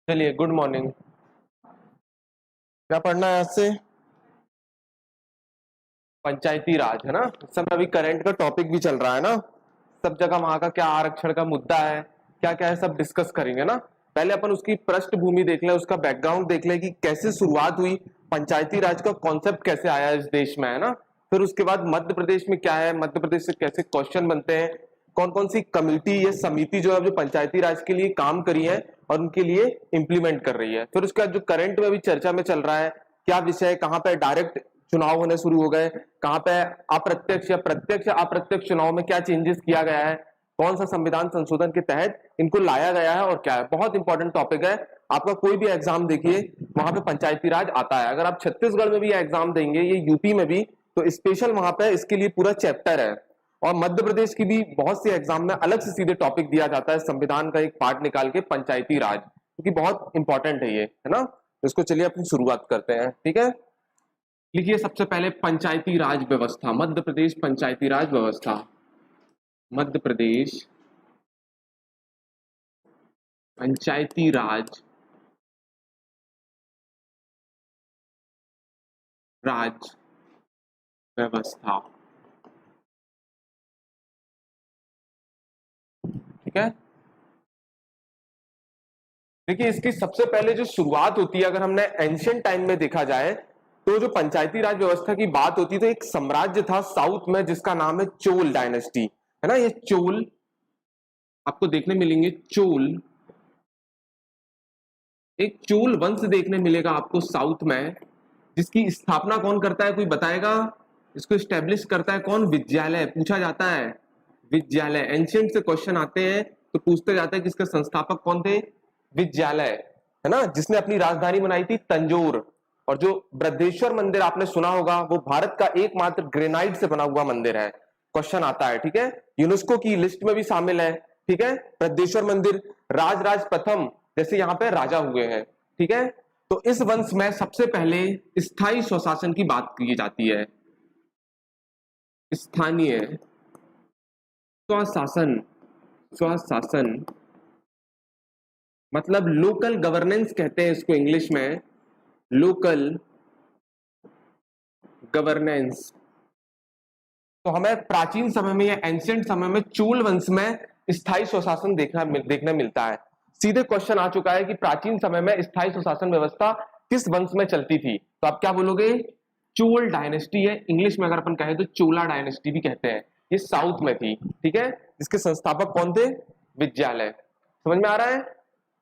चलिए, good morning. क्या पढ़ना है आज से? पंचायती राज है ना। इस समय अभी करंट का टॉपिक भी चल रहा है ना। सब जगह वहां का क्या आरक्षण का मुद्दा है, क्या क्या है, सब डिस्कस करेंगे ना। पहले अपन उसकी पृष्ठभूमि देख लें, उसका बैकग्राउंड देख लें कि कैसे शुरुआत हुई, पंचायती राज का कॉन्सेप्ट कैसे आया इस देश में, है ना। फिर उसके बाद मध्य प्रदेश में क्या है, मध्य प्रदेश से कैसे क्वेश्चन बनते हैं, कौन कौन सी कमेटी या समिति जो है जो पंचायती राज के लिए काम करी है और उनके लिए इंप्लीमेंट कर रही है। फिर उसके बाद जो करंट में अभी चर्चा में चल रहा है, क्या विषय, कहाँ पे डायरेक्ट चुनाव होने शुरू हो गए, कहाँ पे अप्रत्यक्ष या प्रत्यक्ष अप्रत्यक्ष चुनाव में क्या चेंजेस किया गया है, कौन सा संविधान संशोधन के तहत इनको लाया गया है और क्या है। बहुत इंपॉर्टेंट टॉपिक है। आपका कोई भी एग्जाम देखिए, वहां पे पंचायती राज आता है। अगर आप छत्तीसगढ़ में भी एग्जाम देंगे, ये यूपी में भी, तो स्पेशल वहां पे इसके लिए पूरा चैप्टर है। और मध्य प्रदेश की भी बहुत सी एग्जाम में अलग से सीधे टॉपिक दिया जाता है, संविधान का एक पार्ट निकाल के, पंचायती राज, क्योंकि बहुत इंपॉर्टेंट है ये, है ना। तो इसको चलिए अपनी शुरुआत करते हैं, ठीक है। लिखिए सबसे पहले पंचायती राज व्यवस्था, मध्य प्रदेश पंचायती राज व्यवस्था। मध्य प्रदेश पंचायती राज राज व्यवस्था, ठीक है। देखिए इसकी सबसे पहले जो शुरुआत होती है, अगर हमने एंशियंट टाइम में देखा जाए, तो जो पंचायती राज व्यवस्था की बात होती है, तो एक साम्राज्य था साउथ में जिसका नाम है चोल डायनेस्टी, है ना। ये चोल आपको देखने मिलेंगे, चोल, एक चोल वंश देखने मिलेगा आपको साउथ में, जिसकी स्थापना कौन करता है, कोई बताएगा? इसको स्टैब्लिश करता है कौन? विद्यालय, पूछा जाता है। विद्यालय, एंशियंट से क्वेश्चन आते हैं तो पूछते जाते हैं किसके संस्थापक कौन थे? विद्यालय, है ना, जिसने अपनी राजधानी बनाई थी तंजौर। और जो बृहदेश्वर मंदिर आपने सुना होगा, वो भारत का एकमात्र ग्रेनाइट से बना हुआ मंदिर है। क्वेश्चन आता है, ठीक है। यूनेस्को की लिस्ट में भी शामिल है, ठीक है। बृहदेश्वर मंदिर, राज प्रथम जैसे यहाँ पे राजा हुए हैं, ठीक है। तो इस वंश में सबसे पहले स्थायी स्वशासन की बात की जाती है। स्थानीय स्वशासन, स्वशासन मतलब लोकल गवर्नेंस कहते हैं इसको इंग्लिश में, लोकल गवर्नेंस। तो हमें प्राचीन समय में या एंशियंट समय में चोल वंश में स्थायी स्वशासन देखने मिलता है। सीधे क्वेश्चन आ चुका है कि प्राचीन समय में स्थायी स्वशासन व्यवस्था किस वंश में चलती थी, तो आप क्या बोलोगे? चोल डायनेस्टी है। इंग्लिश में अगर अपन कहें तो चोला डायनेस्टी भी कहते हैं। ये साउथ में थी, ठीक है। इसके संस्थापक कौन थे? विद्यालय। समझ में आ रहा है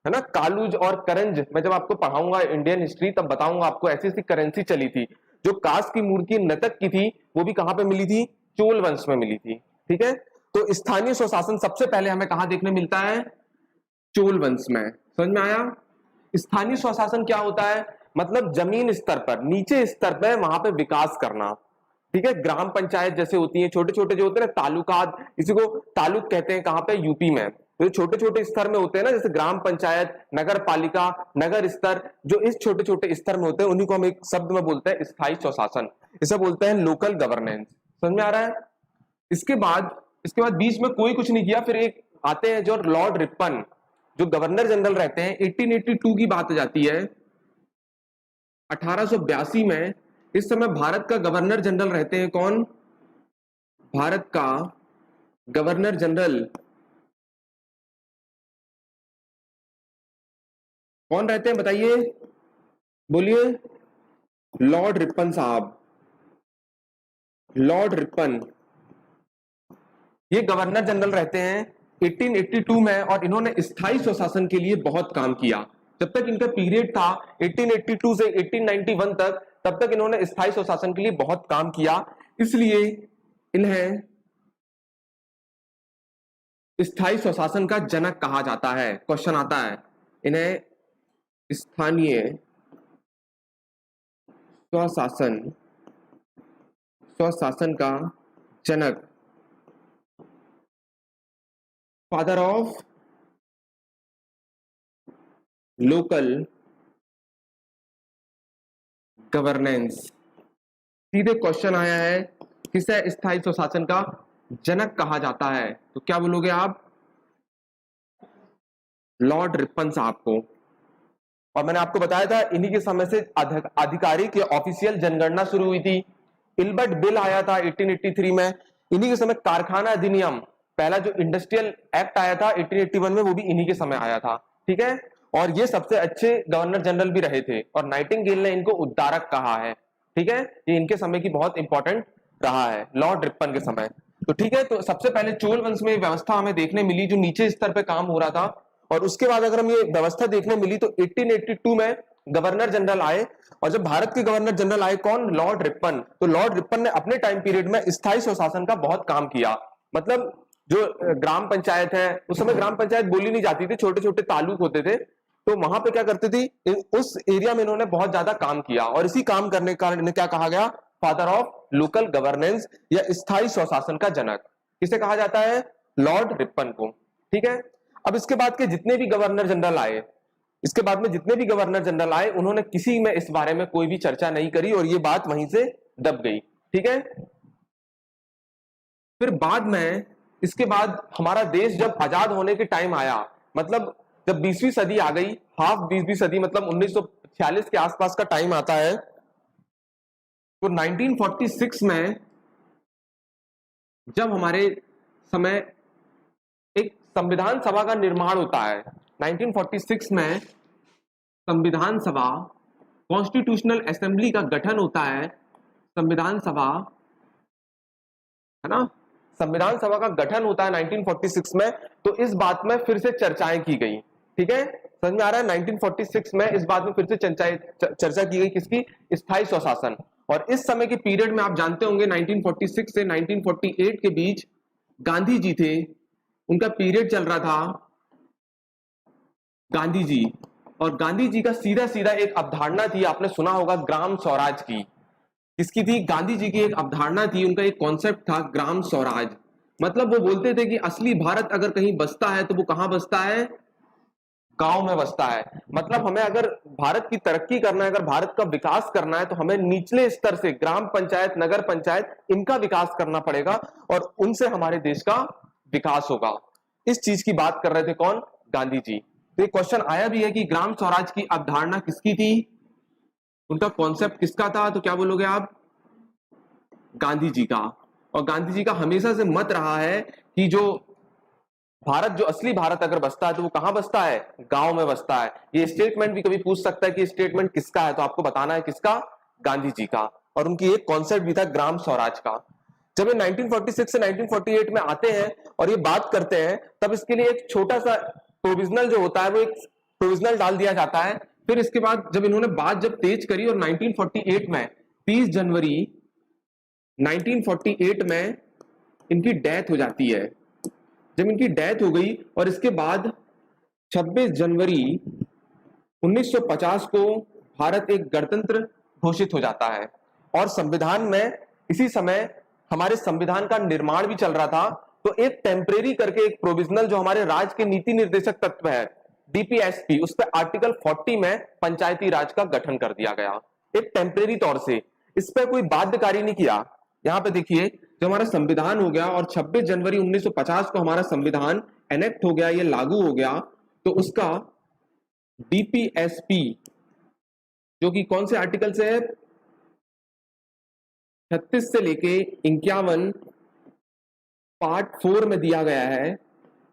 ना। कालूज और करंज मैं जब आपको पढ़ाऊंगा इंडियन हिस्ट्री, तब बताऊंगा आपको ऐसी ऐसी करेंसी चली थी। जो कांस की मूर्ति नतक की थी, वो भी कहां पे मिली थी? चोल वंश में मिली थी, ठीक है। तो स्थानीय स्वशासन सबसे पहले हमें कहां देखने मिलता है? चोल वंश में। समझ में आया? स्थानीय स्वशासन क्या होता है? मतलब जमीन स्तर पर, नीचे स्तर पर वहां पे विकास करना, ठीक है। ग्राम पंचायत जैसे होती है, छोटे छोटे जो होते हैं ना, तालुकात, इसी को तालुक कहते हैं, कहां पे? यूपी में। तो छोटे छोटे स्तर में होते हैं ना, जैसे ग्राम पंचायत, नगर पालिका, नगर स्तर, जो इस छोटे छोटे स्तर में होते हैं, उन्हीं को हम एक शब्द में बोलते हैं स्थायी स्वशासन। इसे बोलते हैं लोकल गवर्नेंस। समझ में आ रहा है? इसके बाद बीच में कोई कुछ नहीं किया। फिर एक आते हैं जो लॉर्ड रिपन, जो गवर्नर जनरल रहते हैं। 1882 की बात हो जाती है, 1882 में। इस समय भारत का गवर्नर जनरल रहते हैं कौन? भारत का गवर्नर जनरल कौन रहते हैं, बताइए, बोलिए। लॉर्ड रिपन साहब, लॉर्ड रिपन, ये गवर्नर जनरल रहते हैं 1882 में। और इन्होंने स्थायी स्वशासन के लिए बहुत काम किया। जब तक इनका पीरियड था 1882 से 1891 तक, तब तक इन्होंने स्थायी स्वशासन के लिए बहुत काम किया। इसलिए इन्हें स्थायी स्वशासन का जनक कहा जाता है। क्वेश्चन आता है, इन्हें स्थानीय स्वशासन, स्वशासन का जनक, फादर ऑफ लोकल गवर्नेंस। सीधे क्वेश्चन आया है, किसे स्थायी स्वशासन का जनक कहा जाता है, तो क्या बोलोगे आप? लॉर्ड रिपन साहब को। और मैंने आपको बताया था इन्हीं के समय से आधिकारिक या ऑफिशियल जनगणना शुरू हुई थी। इल्बर्ट बिल आया था 1883 में। इन्हीं के समय कारखाना अधिनियम, पहला जो इंडस्ट्रियल एक्ट आया था 1881 में, वो भी इन्हीं के समय आया था। ठीक है, और ये सबसे अच्छे गवर्नर जनरल भी रहे थे और नाइटिंगेल ने इनको उद्धारक कहा है। ठीक है, ये इनके समय की बहुत इंपॉर्टेंट रहा है, लॉर्ड रिपन के समय। तो ठीक है, तो सबसे पहले चोल वंश में व्यवस्था हमें देखने मिली जो नीचे स्तर पे काम हो रहा था, और उसके बाद अगर हम ये व्यवस्था देखने मिली तो 1882 में गवर्नर जनरल आए, और जब भारत के गवर्नर जनरल आए कौन, लॉर्ड रिपन। तो लॉर्ड रिपन ने अपने टाइम पीरियड में स्थायी स्वशासन का बहुत काम किया। मतलब जो ग्राम पंचायत है, उस समय ग्राम पंचायत बोली नहीं जाती थी, छोटे छोटे तालुक होते थे, तो वहां पे क्या करते थी, उस एरिया में इन्होंने बहुत ज्यादा काम किया, और इसी काम करने के कारण इन्हें क्या कहा गया, फादर ऑफ लोकल गवर्नेंस या स्थायी स्वशासन का जनक। किसे कहा जाता है, लॉर्ड रिपन को। ठीक है, अब इसके बाद के जितने भी गवर्नर जनरल आए, इसके बाद में जितने भी गवर्नर जनरल आए, उन्होंने किसी में इस बारे में कोई भी चर्चा नहीं करी, और ये बात वहीं से दब गई। ठीक है, फिर बाद में, इसके बाद हमारा देश जब आजाद होने के टाइम आया, मतलब जब 20वीं सदी आ गई, हाफ 20वीं सदी, मतलब 1946 के आसपास का टाइम आता है, तो 1946 में जब हमारे समय एक संविधान सभा का निर्माण होता है, 1946 में संविधान सभा, कॉन्स्टिट्यूशनल असेंबली का गठन होता है, संविधान सभा, है ना, संविधान सभा का गठन होता है 1946 में। तो इस बात में फिर से चर्चाएं की गई। ठीक है, समझ में आ रहा है, 1946 में इस बात में फिर से चर्चा की गई, किसकी, स्थायी स्वशासन। और इस समय के पीरियड में आप जानते होंगे 1946 से 1948 के बीच गांधी जी थे, उनका पीरियड चल रहा था, गांधी जी। और गांधी जी का सीधा सीधा एक अवधारणा थी, आपने सुना होगा, ग्राम स्वराज की। किसकी थी, गांधी जी की एक अवधारणा थी, उनका एक कॉन्सेप्ट था, ग्राम स्वराज। मतलब वो बोलते थे कि असली भारत अगर कहीं बसता है तो वो कहां बसता है, गांव में बसता है। मतलब हमें अगर भारत की तरक्की करना है, अगर भारत का विकास करना है, तो हमें निचले स्तर से ग्राम पंचायत, नगर पंचायत, इनका विकास करना पड़ेगा, और उनसे हमारे देश का विकास होगा। इस चीज की बात कर रहे थे कौन, गांधी जी। तो एक क्वेश्चन आया भी है कि ग्राम स्वराज की अवधारणा किसकी थी, उनका कॉन्सेप्ट किसका था, तो क्या बोलोगे आप, गांधी जी का। और गांधी जी का हमेशा से मत रहा है कि जो भारत, जो असली भारत अगर बसता है तो वो कहां बसता है, गांव में बसता है। ये स्टेटमेंट भी कभी पूछ सकता है कि स्टेटमेंट किसका है, तो आपको बताना है किसका, गांधी जी का। और उनकी एक कॉन्सेप्ट भी था ग्राम स्वराज का। जब ये 1946 से 1948 में आते हैं और ये बात करते हैं, तब इसके लिए एक छोटा सा प्रोविजनल जो होता है, वो एक प्रोविजनल डाल दिया जाता है। फिर इसके बाद जब इन्होंने बात जब तेज करी, और 1948 में 30 जनवरी 1948 में इनकी डेथ हो जाती है। जब इनकी डेथ हो गई, और इसके बाद 26 जनवरी 1950 को भारत एक गणतंत्र घोषित हो जाता है। और संविधान में इसी समय हमारे संविधान का निर्माण भी चल रहा था, तो एक टेम्परेरी करके एक प्रोविजनल, जो हमारे राज्य के नीति निर्देशक तत्व है, डीपीएसपी, उस पर आर्टिकल 40 में पंचायती राज का गठन कर दिया गया, एक टेम्परेरी तौर से। इस पर कोई बाध्यकारी नहीं किया। यहां पे देखिए, जो हमारा संविधान हो गया और 26 जनवरी 1950 को हमारा संविधान एनेक्ट हो गया, ये लागू हो गया, तो उसका डीपीएसपी, जो कि कौन से आर्टिकल से है, 36 से लेके 51 पार्ट 4 में दिया गया है।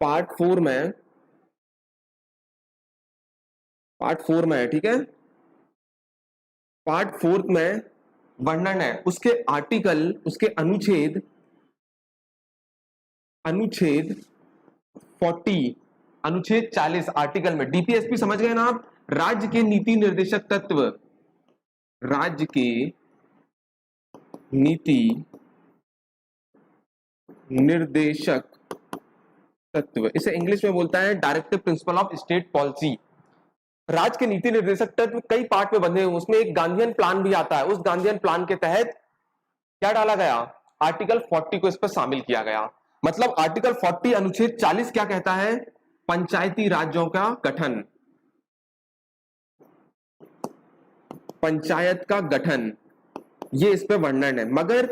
पार्ट 4 में है, ठीक है, पार्ट 4 में वर्णन है, उसके आर्टिकल, उसके अनुच्छेद 40, अनुच्छेद 40 आर्टिकल में डीपीएसपी, समझ गए ना आप, राज्य के नीति निर्देशक तत्व, राज्य के नीति निर्देशक तत्व, इसे इंग्लिश में बोलता है directive principle of state policy. राज्य के नीति निर्देशक तत्व कई पार्ट में बंधे हुए, उसमें एक गांधीयन प्लान भी आता है। उस गांधीयन प्लान के तहत क्या डाला गया, आर्टिकल 40 को इस पर शामिल किया गया। मतलब आर्टिकल 40 अनुच्छेद 40 क्या कहता है, पंचायती राज्यों का गठन, पंचायत का गठन, ये इस पे वर्णन है, मगर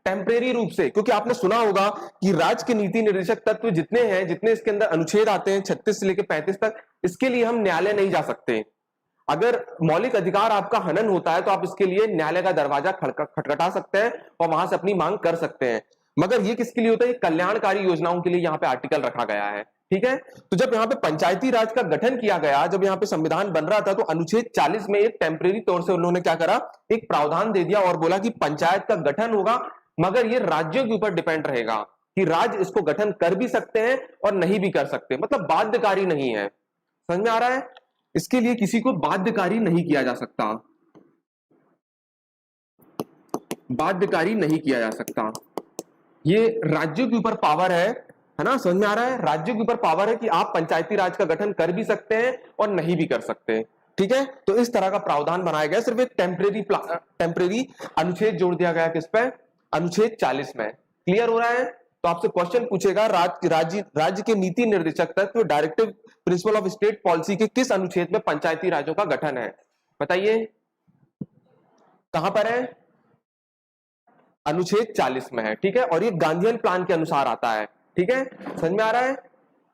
टेम्परेरी रूप से। क्योंकि आपने सुना होगा कि राज्य के नीति निर्देशक तत्व जितने हैं, जितने इसके अंदर अनुच्छेद आते हैं 36 से लेकर 35 तक, इसके लिए हम न्यायालय नहीं जा सकते। अगर मौलिक अधिकार आपका हनन होता है तो आप इसके लिए न्यायालय का दरवाजा खटखटा सकते हैं और वहां से अपनी मांग कर सकते हैं। मगर ये किसके लिए होता है? कल्याणकारी योजनाओं के लिए यहाँ पे आर्टिकल रखा गया है। ठीक है, तो जब यहाँ पे पंचायती राज का गठन किया गया, जब यहाँ पे संविधान बन रहा था, तो अनुच्छेद 40 में एक टेम्परेरी तौर से उन्होंने क्या करा, एक प्रावधान दे दिया और बोला कि पंचायत का गठन होगा, मगर ये राज्यों के ऊपर डिपेंड रहेगा कि राज्य इसको गठन कर भी सकते हैं और नहीं भी कर सकते, मतलब बाध्यकारी नहीं है। समझ में आ रहा है? इसके लिए किसी को बाध्यकारी नहीं किया जा सकता, बाध्यकारी नहीं किया जा सकता। ये राज्यों के ऊपर पावर है ना? समझ में आ रहा है? राज्यों के ऊपर पावर है कि आप पंचायती राज का गठन कर भी सकते हैं और नहीं भी कर सकते। ठीक है, तो इस तरह का प्रावधान बनाया गया, सिर्फ एक टेम्परेरी अनुच्छेद जोड़ दिया गया किस पे? अनुच्छेद 40 में। क्लियर हो रहा है? तो आपसे क्वेश्चन पूछेगा, राज्य के नीति निर्देशक तत्व, directive principle of state policy के किस अनुच्छेद में पंचायती राज्यों का गठन है? बताइए कहां पर है? अनुच्छेद 40 में है। ठीक है, और ये गांधीयन प्लान के अनुसार आता है। ठीक है, समझ में आ रहा है?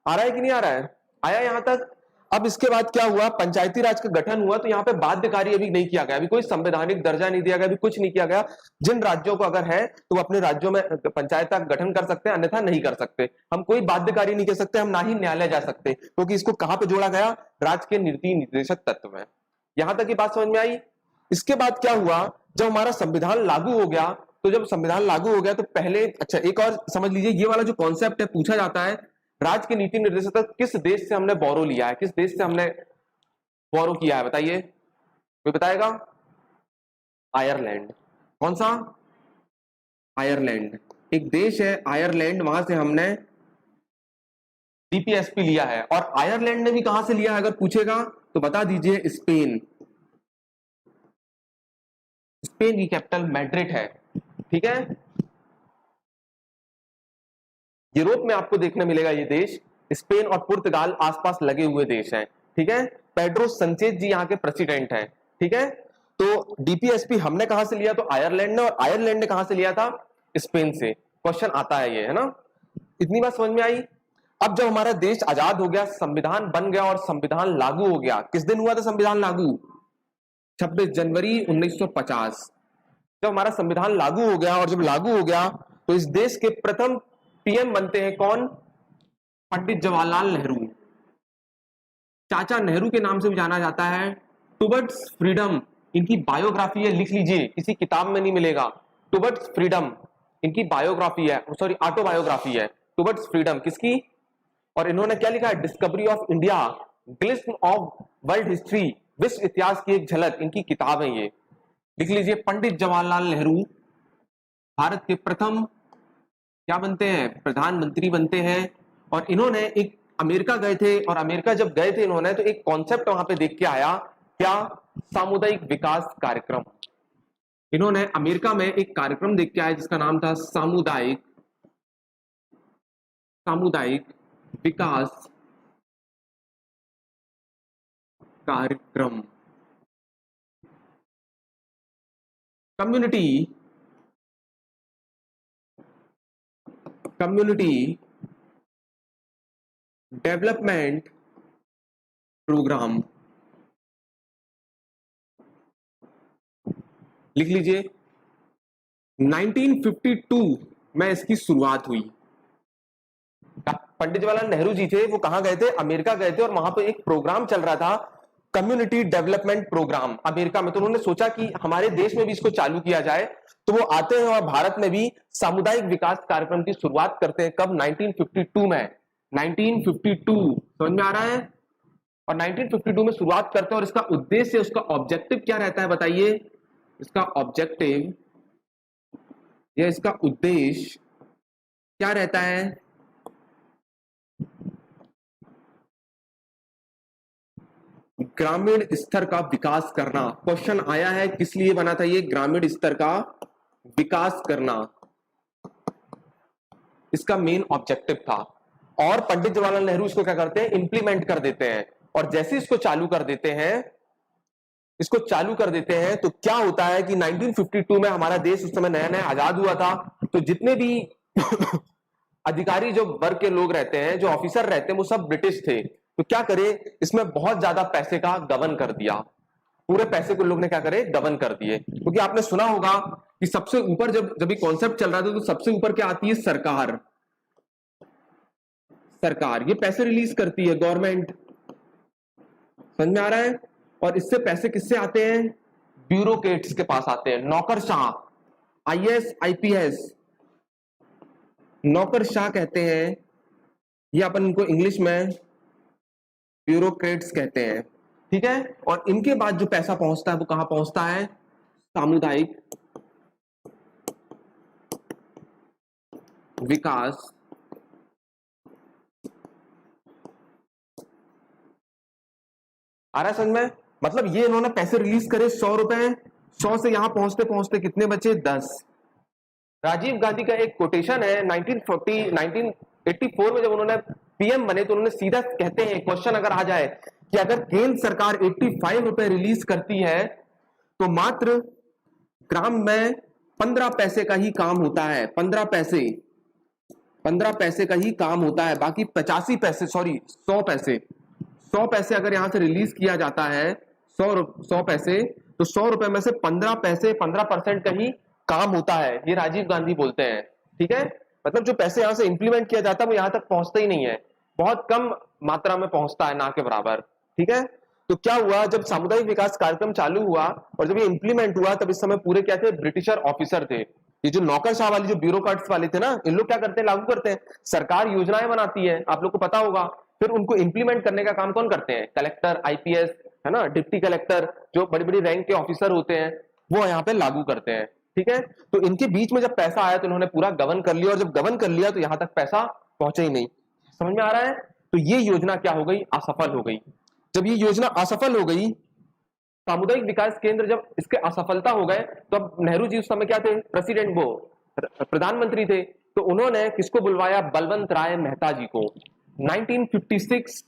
आ रहा है कि नहीं आ रहा है? आया यहां तक? अब इसके बाद क्या हुआ? पंचायती राज का गठन हुआ, तो यहाँ पे बाध्यकारी अभी नहीं किया गया, अभी कोई संवैधानिक दर्जा नहीं दिया गया, अभी कुछ नहीं किया गया। जिन राज्यों को अगर है तो वो अपने राज्यों में पंचायत का गठन कर सकते हैं, अन्यथा नहीं कर सकते। हम कोई बाध्यकारी नहीं कह सकते, हम ना ही न्यायालय जा सकते, क्योंकि इसको कहां पे जोड़ा गया? राज्य के नीति निर्देशक तत्व में। यहां तक की बात समझ में आई? इसके बाद क्या हुआ? जब हमारा संविधान लागू हो गया, तो जब संविधान लागू हो गया तो पहले, अच्छा एक और समझ लीजिए, ये वाला जो कॉन्सेप्ट है, पूछा जाता है राज्य के नीति निर्देशक तत्व किस देश से हमने बोरो लिया है, किस देश से हमने बोरो किया है? बताइए, कोई बताएगा? आयरलैंड। कौन सा? आयरलैंड। एक देश है आयरलैंड, वहां से हमने डीपीएसपी लिया है। और आयरलैंड ने भी कहां से लिया है अगर पूछेगा तो बता दीजिए, स्पेन। स्पेन की कैपिटल मैड्रिड है। ठीक है, यूरोप में आपको देखने मिलेगा ये देश, स्पेन और पुर्तगाल आसपास लगे हुए देश हैं। ठीक है, पेड्रो संचेज जी यहाँ के प्रेसिडेंट हैं। ठीक है, तो डीपीएसपी हमने कहां से लिया? तो आयरलैंड ने। और आयरलैंड ने कहां से लिया था? स्पेन से। क्वेश्चन आता है ये, है ना? इतनी बात समझ में आई? अब जब हमारा देश आजाद हो गया, संविधान बन गया और संविधान लागू हो गया, किस दिन हुआ था संविधान लागू? 26 जनवरी 1950। जब हमारा संविधान लागू हो गया, और जब लागू हो गया तो इस देश के प्रथम पीएम बनते हैं कौन? पंडित जवाहरलाल नेहरू। चाचा नेहरू के नाम से भी जाना जाता है। टुवर्ड्स फ्रीडम इनकी बायोग्राफी है, लिख लीजिए, किसी किताब में नहीं मिलेगा। टुवर्ड्स फ्रीडम इनकी बायोग्राफी है, सॉरी ऑटोबायोग्राफी है। टुवर्ड्स फ्रीडम किसकी? और इन्होंने क्या लिखा है? Discovery of India, glimpse of world history, विश्व इतिहास की एक झलक, इनकी किताब है ये। लिख लीजिए, पंडित जवाहरलाल नेहरू भारत के प्रथम क्या बनते हैं? प्रधानमंत्री बनते हैं। और इन्होंने एक अमेरिका गए थे, और अमेरिका जब गए थे इन्होंने, तो एक कॉन्सेप्ट वहां पे देख के आया, क्या? सामुदायिक विकास कार्यक्रम। इन्होंने अमेरिका में एक कार्यक्रम देख के आया जिसका नाम था सामुदायिक विकास कार्यक्रम। Community development programme. लिख लीजिए, 1952 में इसकी शुरुआत हुई। पंडित जवाहरलाल नेहरू जी थे, वो कहां गए थे? अमेरिका गए थे, और वहां पे एक प्रोग्राम चल रहा था, कम्युनिटी डेवलपमेंट प्रोग्राम, अमेरिका में। तो उन्होंने सोचा कि हमारे देश में भी इसको चालू किया जाए, तो वो आते हैं और भारत में भी सामुदायिक विकास कार्यक्रम की शुरुआत करते हैं। कब? 1952 में। 1952 समझ में आ रहा है? और 1952 में शुरुआत करते हैं, और इसका उद्देश्य, उसका ऑब्जेक्टिव क्या रहता है? बताइए, इसका ऑब्जेक्टिव या इसका उद्देश्य क्या रहता है? ग्रामीण स्तर का विकास करना। क्वेश्चन आया है, किस लिए बना था ये? ग्रामीण स्तर का विकास करना इसका मेन ऑब्जेक्टिव था। और पंडित जवाहरलाल नेहरू इसको क्या करते हैं? इंप्लीमेंट कर देते हैं। और जैसे इसको चालू कर देते हैं, तो क्या होता है कि 1952 में हमारा देश उस समय नया नया आजाद हुआ था, तो जितने भी अधिकारी, जो वर्ग के लोग रहते हैं, जो ऑफिसर रहते हैं, वो सब ब्रिटिश थे। तो क्या करे? इसमें बहुत ज्यादा पैसे का गबन कर दिया। पूरे पैसे को लोग ने क्या करे, गबन कर दिए। क्योंकि आपने सुना होगा कि सबसे ऊपर जब जब ये कॉन्सेप्ट चल रहा था तो सबसे ऊपर क्या आती है, सरकार। सरकार ये पैसे रिलीज करती है, गवर्नमेंट, समझ में आ रहा है। और इससे पैसे किससे आते हैं, ब्यूरोक्रेट्स के पास आते हैं, नौकरशाह, आईएएस आईपीएस नौकरशाह कहते हैं, ये अपन इनको इंग्लिश में ब्यूरोक्रेट्स कहते हैं, ठीक है। और इनके बाद जो पैसा पहुंचता है वो कहां पहुंचता है, सामुदायिक विकास आ रहा है समझ में। मतलब ये इन्होंने पैसे रिलीज करे 100 रुपए, 100 से यहां पहुंचते पहुंचते कितने बचे, 10। राजीव गांधी का एक कोटेशन है 1984 में जब उन्होंने पीएम बने तो उन्होंने सीधा कहते हैं, क्वेश्चन अगर आ जाए कि अगर केंद्र सरकार 85 रुपए रिलीज करती है तो मात्र ग्राम में 15 पैसे का ही काम होता है, 15 पैसे का ही काम होता है, बाकी 85 पैसे, सॉरी 100 पैसे अगर यहां से रिलीज किया जाता है, 100 पैसे, तो 100 रुपए में से 15 पैसे, 15% का ही काम होता है, ये राजीव गांधी बोलते हैं, ठीक है। मतलब जो पैसे यहां से इंप्लीमेंट किया जाता है वो यहां तक पहुंचता ही नहीं है, बहुत कम मात्रा में पहुंचता है, ना के बराबर, ठीक है। तो क्या हुआ, जब सामुदायिक विकास कार्यक्रम चालू हुआ और जब ये इंप्लीमेंट हुआ तब इस समय पूरे क्या थे, ब्रिटिशर ऑफिसर थे। ये जो नौकरशाह वाली जो ब्यूरोक्रेट्स वाले थे ना, इन लोग क्या करते हैं, लागू करते हैं, सरकार योजनाएं बनाती है, आप लोग को पता होगा, फिर उनको इंप्लीमेंट करने का काम कौन करते हैं, कलेक्टर, आईपीएस, है ना, डिप्टी कलेक्टर, जो बड़ी बड़ी रैंक के ऑफिसर होते हैं वो यहाँ पे लागू करते हैं, ठीक है। तो इनके बीच में जब पैसा आया तो इन्होंने पूरा गवर्न कर लिया, और जब गवर्न कर लिया तो यहां तक पैसा पहुंचा ही नहीं, समझ में आ रहा है। तो ये योजना क्या हो गई, असफल हो गई। जब ये योजना असफल हो गई, सामुदायिक विकास केंद्र जब इसके असफलता हो गए, तो अब नेहरू जी उस समय क्या थे, प्रेसिडेंट, वो प्रधानमंत्री थे, तो उन्होंने किसको बुलवाया, बलवंत राय मेहता जी को। 1956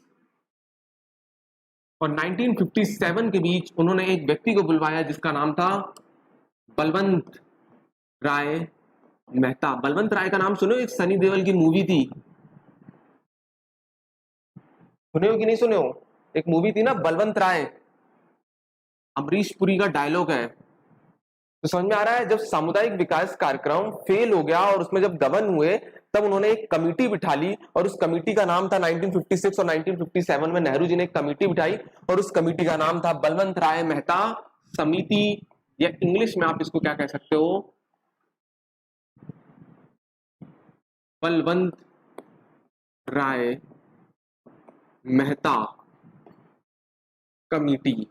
और 1957 के बीच उन्होंने एक व्यक्ति को बुलवाया जिसका नाम था बलवंत राय मेहता। बलवंत राय का नाम सुने हो, एक सनी देओल की मूवी थी, सुने हो कि नहीं सुने हो, एक मूवी थी ना बलवंत राय, अमरीश पुरी का डायलॉग है। तो समझ में आ रहा है, जब सामुदायिक विकास कार्यक्रम फेल हो गया और उसमें जब गबन हुए तब उन्होंने एक कमेटी बिठा ली, और उस कमेटी का नाम था 1956 और 1957 में नेहरू जी ने एक कमेटी बिठाई और उस कमेटी का नाम था बलवंत राय मेहता समिति, या इंग्लिश में आप इसको क्या कह सकते हो, बलवंत राय मेहता कमेटी।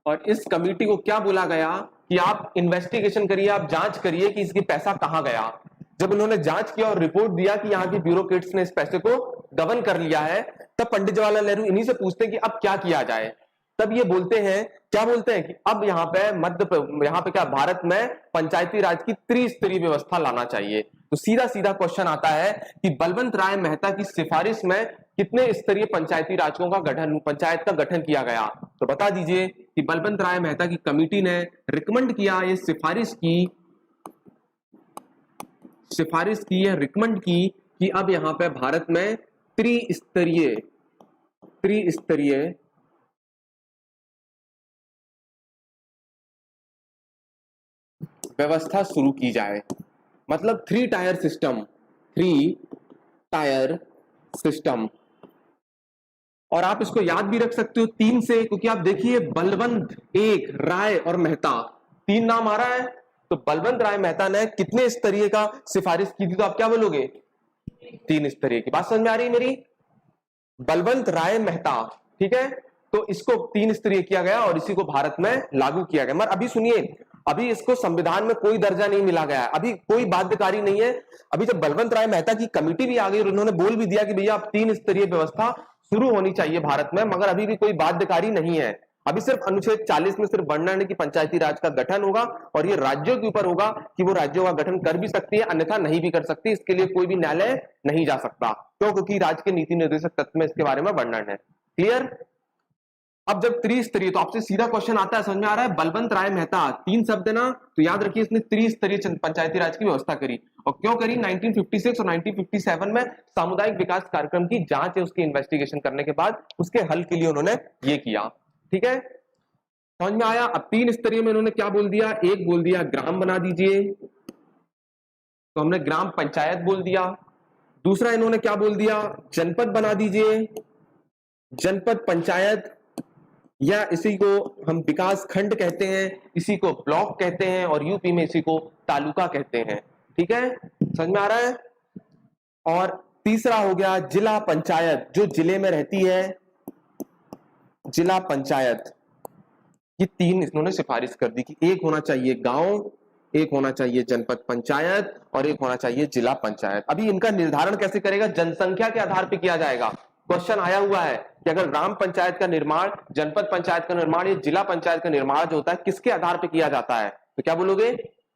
और इस कमेटी को क्या बोला गया कि आप इन्वेस्टिगेशन करिए, आप जांच करिए कि इसकी पैसा कहां गया। जब उन्होंने जांच किया और रिपोर्ट दिया कि यहाँ की ब्यूरोक्रेट्स ने इस पैसे को गबन कर लिया है, तब पंडित जवाहरलाल नेहरू इन्हीं से पूछते हैं कि अब क्या किया जाए। तब ये बोलते हैं, क्या बोलते हैं कि अब यहाँ पे यहाँ पे क्या भारत में पंचायती राज की त्रिस्तरीय व्यवस्था लाना चाहिए। तो सीधा सीधा क्वेश्चन आता है कि बलवंत राय मेहता की सिफारिश में कितने स्तरीय पंचायती राजों का गठन, पंचायत का गठन किया गया, तो बता दीजिए कि बलवंत राय मेहता की कमेटी ने रिकमेंड किया, ये सिफारिश की है, रिकमेंड की कि अब यहां पे भारत में त्रिस्तरीय व्यवस्था शुरू की जाए, मतलब 3 टायर सिस्टम। और आप इसको याद भी रख सकते हो 3 से, क्योंकि आप देखिए बलवंत, एक, राय और मेहता, 3 नाम आ रहा है। तो बलवंत राय मेहता ने कितने स्तरीय का सिफारिश की थी, तो आप क्या बोलोगे, 3 स्तरीय की। बात समझ में आ रही है मेरी, बलवंत राय मेहता, ठीक है। तो इसको 3 स्तरीय किया गया और इसी को भारत में लागू किया गया। मगर अभी सुनिए, अभी इसको संविधान में कोई दर्जा नहीं मिला गया है, अभी कोई बाध्यकारी नहीं है। अभी जब बलवंत राय मेहता की कमेटी भी आ गई और उन्होंने बोल भी दिया कि भैया अब 3 स्तरीय व्यवस्था शुरू होनी चाहिए भारत में, मगर अभी भी कोई बाध्यकारी नहीं है। अभी सिर्फ अनुच्छेद 40 में सिर्फ वर्णन है कि पंचायती राज का गठन होगा और ये राज्यों के ऊपर होगा कि वो राज्यों का गठन कर भी सकती है, अन्यथा नहीं भी कर सकती। इसके लिए कोई भी न्यायालय नहीं जा सकता, क्यों, क्योंकि राज्य के नीति निर्देशक तत्व में इसके बारे में वर्णन है। क्लियर। अब जब त्रिस्तरीय, तो आपसे सीधा क्वेश्चन आता है, समझ में आ रहा है, बलवंत राय मेहता 3 शब्द है ना, तो याद रखिए इसने त्रिस्तरीय पंचायती राज की व्यवस्था करी। और क्यों करी, 1956 और 1957 में सामुदायिक विकास कार्यक्रम की जांच है, उसकी इन्वेस्टिगेशन करने के बाद उसके हल के लिए उन्होंने ये किया, ठीक है। समझ में आया? अब 3 स्तरीय में इन्होंने क्या बोल दिया, एक बोल दिया ग्राम बना दीजिए, तो हमने ग्राम पंचायत बोल दिया। दूसरा इन्होंने क्या बोल दिया, जनपद बना दीजिए, जनपद पंचायत, या इसी को हम विकास खंड कहते हैं, इसी को ब्लॉक कहते हैं, और यूपी में इसी को तालुका कहते हैं। ठीक है, समझ में आ रहा है? और तीसरा हो गया जिला पंचायत, जो जिले में रहती है, जिला पंचायत। ये 3 इन्होंने सिफारिश कर दी कि एक होना चाहिए गांव, एक होना चाहिए जनपद पंचायत, और एक होना चाहिए जिला पंचायत। अभी इनका निर्धारण कैसे करेगा, जनसंख्या के आधार पर किया जाएगा। क्वेश्चन आया हुआ है कि अगर ग्राम पंचायत का निर्माण, जनपद पंचायत का निर्माण, या जिला पंचायत का निर्माण जो होता है किसके आधार पर किया जाता है, तो क्या बोलोगे,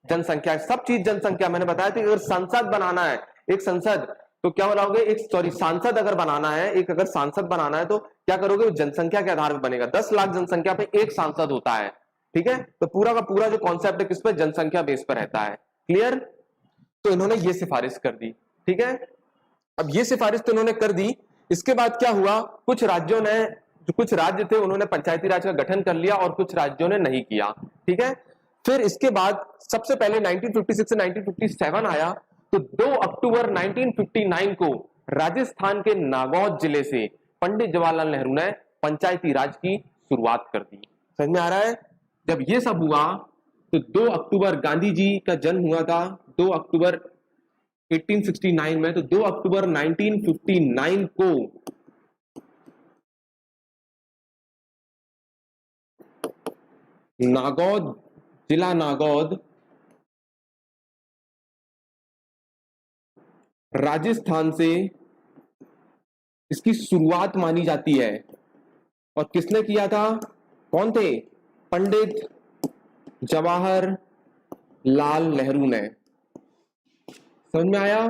जनसंख्या। सब चीज जनसंख्या। मैंने बताया था कि अगर संसद बनाना है, एक संसद, तो क्या बनाओगे, एक सांसद अगर बनाना है, एक अगर सांसद बनाना है तो क्या करोगे, जनसंख्या के आधार पर बनेगा। 10 लाख जनसंख्या पे एक सांसद होता है। ठीक है, तो पूरा का पूरा जो कॉन्सेप्ट है किस पे, जनसंख्या बेस पर रहता है। क्लियर? तो इन्होंने ये सिफारिश कर दी। ठीक है, अब ये सिफारिश तो इन्होंने कर दी। इसके बाद क्या हुआ, कुछ राज्यों ने, जो कुछ राज्य थे उन्होंने पंचायती राज का गठन कर लिया और कुछ राज्यों ने नहीं किया। ठीक है, फिर इसके बाद सबसे पहले 1956 से 1957 आया, तो 2 अक्टूबर 1959 को राजस्थान के नागौद जिले से पंडित जवाहरलाल नेहरू ने पंचायती राज की शुरुआत कर दी। समझ में आ रहा है? जब ये सब हुआ तो 2 अक्टूबर गांधी जी का जन्म हुआ था, 2 अक्टूबर 1869 में, तो 2 अक्टूबर 1959 को नागौद, जिला नागौद, राजस्थान से इसकी शुरुआत मानी जाती है। और किसने किया था, कौन थे, पंडित जवाहरलाल नेहरू ने। समझ में आया?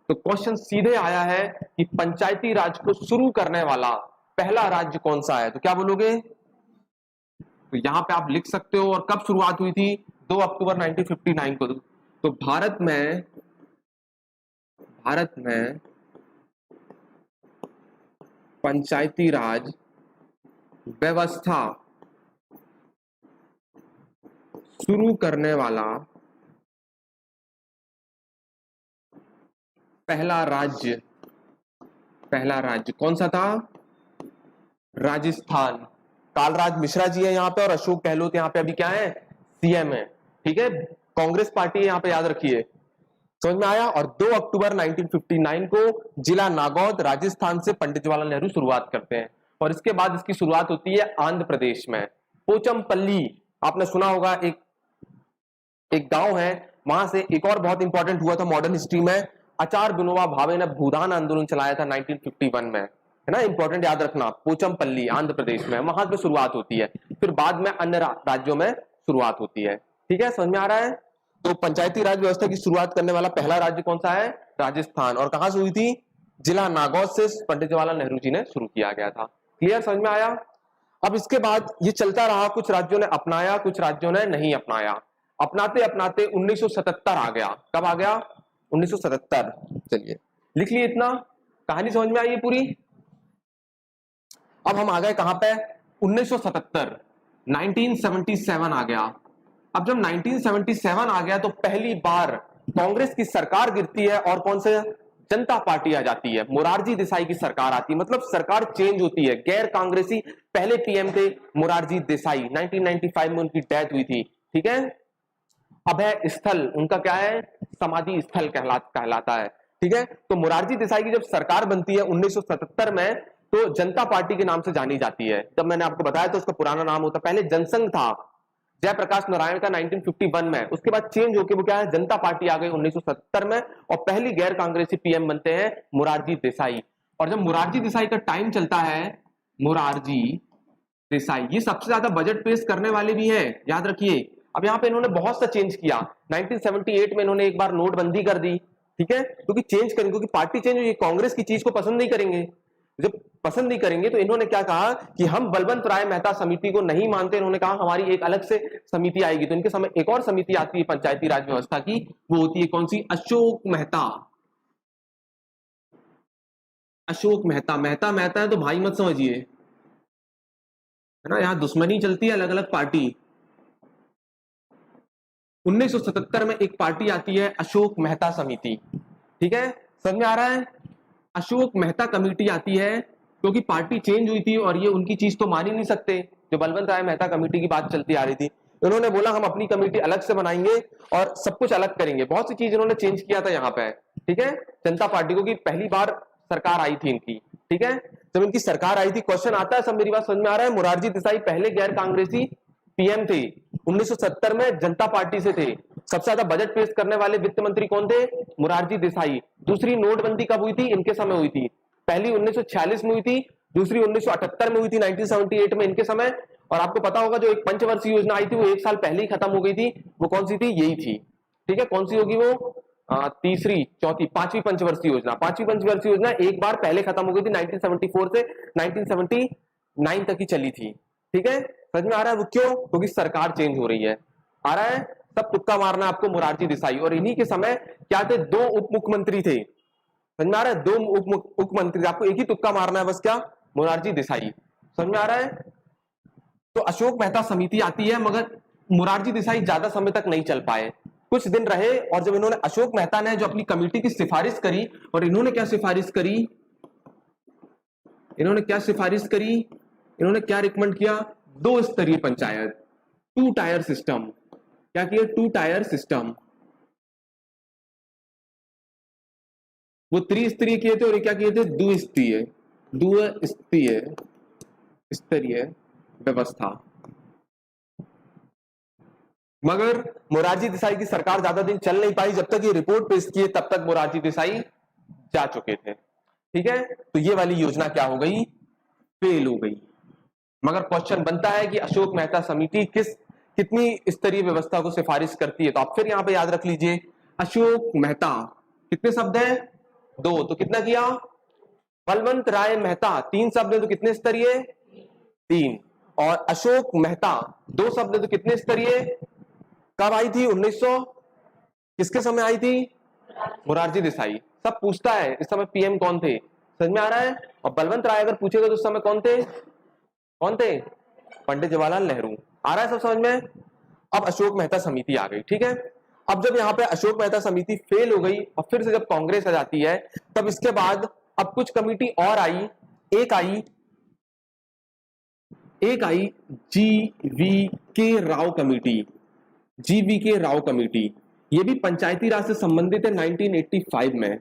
तो क्वेश्चन सीधे आया है कि पंचायती राज को शुरू करने वाला पहला राज्य कौन सा है, तो क्या बोलोगे? तो यहां पे आप लिख सकते हो। और कब शुरुआत हुई थी, 2 अक्टूबर 1959 को। तो भारत में पंचायती राज व्यवस्था शुरू करने वाला पहला राज्य कौन सा था, राजस्थान। कालराज मिश्रा जी है यहाँ पे, और अशोक गहलोत यहाँ पे अभी क्या है, सीएम है। ठीक है, कांग्रेस पार्टी है यहाँ पे, याद रखिए। समझ में आया? और 2 अक्टूबर 1959 को जिला नागौद, राजस्थान से पंडित जवाहरलाल नेहरू शुरुआत करते हैं। और इसके बाद इसकी शुरुआत होती है आंध्र प्रदेश में, पोचमपल्ली। आपने सुना होगा, एक गांव है वहां से। एक और बहुत इंपॉर्टेंट हुआ था मॉडर्न हिस्ट्री में, आचार्य विनोबा भावे ने भूदान आंदोलन चलाया था 1951 में, है ना, इंपॉर्टेंट, याद रखना। पोचमपल्ली आंध्र प्रदेश में, वहां से शुरुआत होती है, फिर बाद में अन्य राज्यों में शुरुआत होती है। ठीक है, समझ में आ रहा है? तो पंचायती राज व्यवस्था की शुरुआत करने वाला पहला राज्य कौन सा है, राजस्थान। और कहां से हुई थी, जिला नागौद से पंडित जवाहरलाल नेहरू जी ने शुरू किया गया था। क्लियर, समझ में आया? अब इसके बाद ये चलता रहा, कुछ राज्यों ने अपनाया, कुछ राज्यों ने नहीं अपनाया। अपनाते अपनाते 1977 आ गया। कब आ गया, 1977। चलिए लिख लिए इतना, कहानी समझ में आई है पूरी। अब हम आ गए कहां पे, 1977, 1977 आ गया। अब जब 1977 आ गया तो पहली बार कांग्रेस की सरकार गिरती है, और कौन से, जनता पार्टी आ जाती है, मोरारजी देसाई की सरकार आती है। मतलब सरकार चेंज होती है। गैर कांग्रेसी पहले पीएम थे मोरारजी देसाई, 1995 में उनकी डेथ हुई थी। ठीक है, अभय स्थल उनका क्या है, समाधि स्थल कहलाता है। ठीक है, तो मोरारजी देसाई की जब सरकार बनती है 1977 में, तो जनता पार्टी के नाम से जानी जाती है। जब मैंने आपको बताया तो उसका पुराना नाम होता, पहले जनसंघ था, जयप्रकाश नारायण का 1951 में। उसके बाद चेंज होकर वो क्या है, जनता पार्टी आ गई 1977 में, और पहली गैर कांग्रेसी पीएम बनते हैं मोरारजी देसाई। और जब मोरारजी देसाई का टाइम चलता है, मोरारजी देसाई ये सबसे ज्यादा बजट पेश करने वाले भी हैं, याद रखिए। अब यहाँ पे इन्होंने बहुत सा चेंज किया। 1978 में इन्होंने एक बार नोटबंदी कर दी। ठीक है, क्योंकि चेंज करेंगे, क्योंकि पार्टी चेंज हुई, कांग्रेस की चीज को पसंद नहीं करेंगे। जब पसंद नहीं करेंगे तो इन्होंने क्या कहा कि हम बलवंत राय मेहता समिति को नहीं मानते। इन्होंने कहा हमारी एक अलग से समिति आएगी। तो इनके समय एक और समिति आती है पंचायती राज व्यवस्था की, वो होती है कौन सी, अशोक मेहता। अशोक मेहता, मेहता मेहता है तो भाई मत समझिए, है ना, यहाँ दुश्मनी चलती है, अलग अलग पार्टी। 1977 में एक पार्टी आती है अशोक मेहता समिति, ठीक है, समझ में आ रहा है। अशोक मेहता कमेटी आती है क्योंकि पार्टी चेंज हुई थी और ये उनकी चीज तो मान ही नहीं सकते, जो बलवंत राय मेहता कमेटी की बात चलती आ रही थी। इन्होंने बोला हम अपनी कमेटी अलग से बनाएंगे और सब कुछ अलग करेंगे। बहुत सी चीज इन्होंने चेंज किया था यहाँ पे, ठीक है, जनता पार्टी को, कि पहली बार सरकार आई थी इनकी, ठीक है। जब इनकी सरकार आई थी, क्वेश्चन आता है, सब मेरी बात समझ में आ रहा है। मोरारजी देसाई पहले गैर कांग्रेसी पीएम थे, 1970 में जनता पार्टी से थे। सबसे ज्यादा बजट पेश करने वाले वित्त मंत्री कौन थे? मोरारजी देसाई। दूसरी नोटबंदी कब हुई थी? इनके समय हुई थी। पहली 1946 में हुई थी, दूसरी 1978 में हुई थी, 1978 में इनके समय। और आपको पता होगा जो एक पंचवर्षीय योजना आई थी वो एक साल पहले ही खत्म हो गई थी, वो कौन सी थी? यही थी, ठीक है। कौन सी होगी वो? तीसरी, चौथी, पांचवी पंचवर्षीय योजना। पांचवी पंचवर्षीय योजना एक बार पहले खत्म हो गई थी, 1974 से 1979 तक ही चली थी, ठीक है। समझ में आ रहा है वो क्यों? क्योंकि सरकार चेंज हो रही है। आ रहा है, सब तुक्का मारना आपको। मोरारजी देसाई, और इन्हीं के समय क्या थे? दो उप मुख्यमंत्री थे। समझ में आ रहा है? दो उप मुख्यमंत्री, आपको एक ही तुक्का मारना है बस, क्या? मोरारजी देसाई। समझ में आ रहा है? तो अशोक मेहता समिति आती है, मगर मोरारजी देसाई ज्यादा समय तक नहीं चल पाए, कुछ दिन रहे। और जब इन्होंने, अशोक मेहता ने जो अपनी कमेटी की सिफारिश करी, और इन्होंने क्या सिफारिश करी? इन्होंने क्या सिफारिश करी? इन्होंने क्या रिकमेंड किया? दो स्तरीय पंचायत, 2 टायर सिस्टम। क्या किया? 2 टायर सिस्टम। वो त्रिस्तरीय किए थे और ये क्या किए थे? द्विस्तरीय, द्विस्तरीय स्तरीय व्यवस्था। मगर मोरारजी देसाई की सरकार ज्यादा दिन चल नहीं पाई, जब तक ये रिपोर्ट पेश किए तब तक मोरारजी देसाई जा चुके थे, ठीक है। तो ये वाली योजना क्या हो गई? फेल हो गई। मगर क्वेश्चन बनता है कि अशोक मेहता समिति कितनी स्तरीय व्यवस्था को सिफारिश करती है। तो आप फिर यहां पे याद रख लीजिए, अशोक मेहता, कितने शब्द हैं? 2, तो कितना किया? बलवंत राय मेहता 3 शब्द है, तो कितने स्तरीय? 3। और अशोक मेहता 2 शब्द है, तो कितने स्तरीय? कब आई थी? 1900, किसके समय आई थी? मोरारजी देसाई। सब पूछता है इस समय पीएम कौन थे, समझ में आ रहा है। और बलवंत राय अगर पूछेगा तो उस समय कौन थे? कौन थे? पंडित जवाहरलाल नेहरू। आ रहा है सब समझ में? अब अशोक मेहता समिति आ गई, ठीक है। अब जब यहाँ पे अशोक मेहता समिति फेल हो गई और फिर से जब कांग्रेस आ जाती है, तब इसके बाद अब कुछ कमिटी और आई। एक आई जीवी के राव कमेटी। जीवी के राव कमेटी, ये भी पंचायती राज से संबंधित है। 1985 में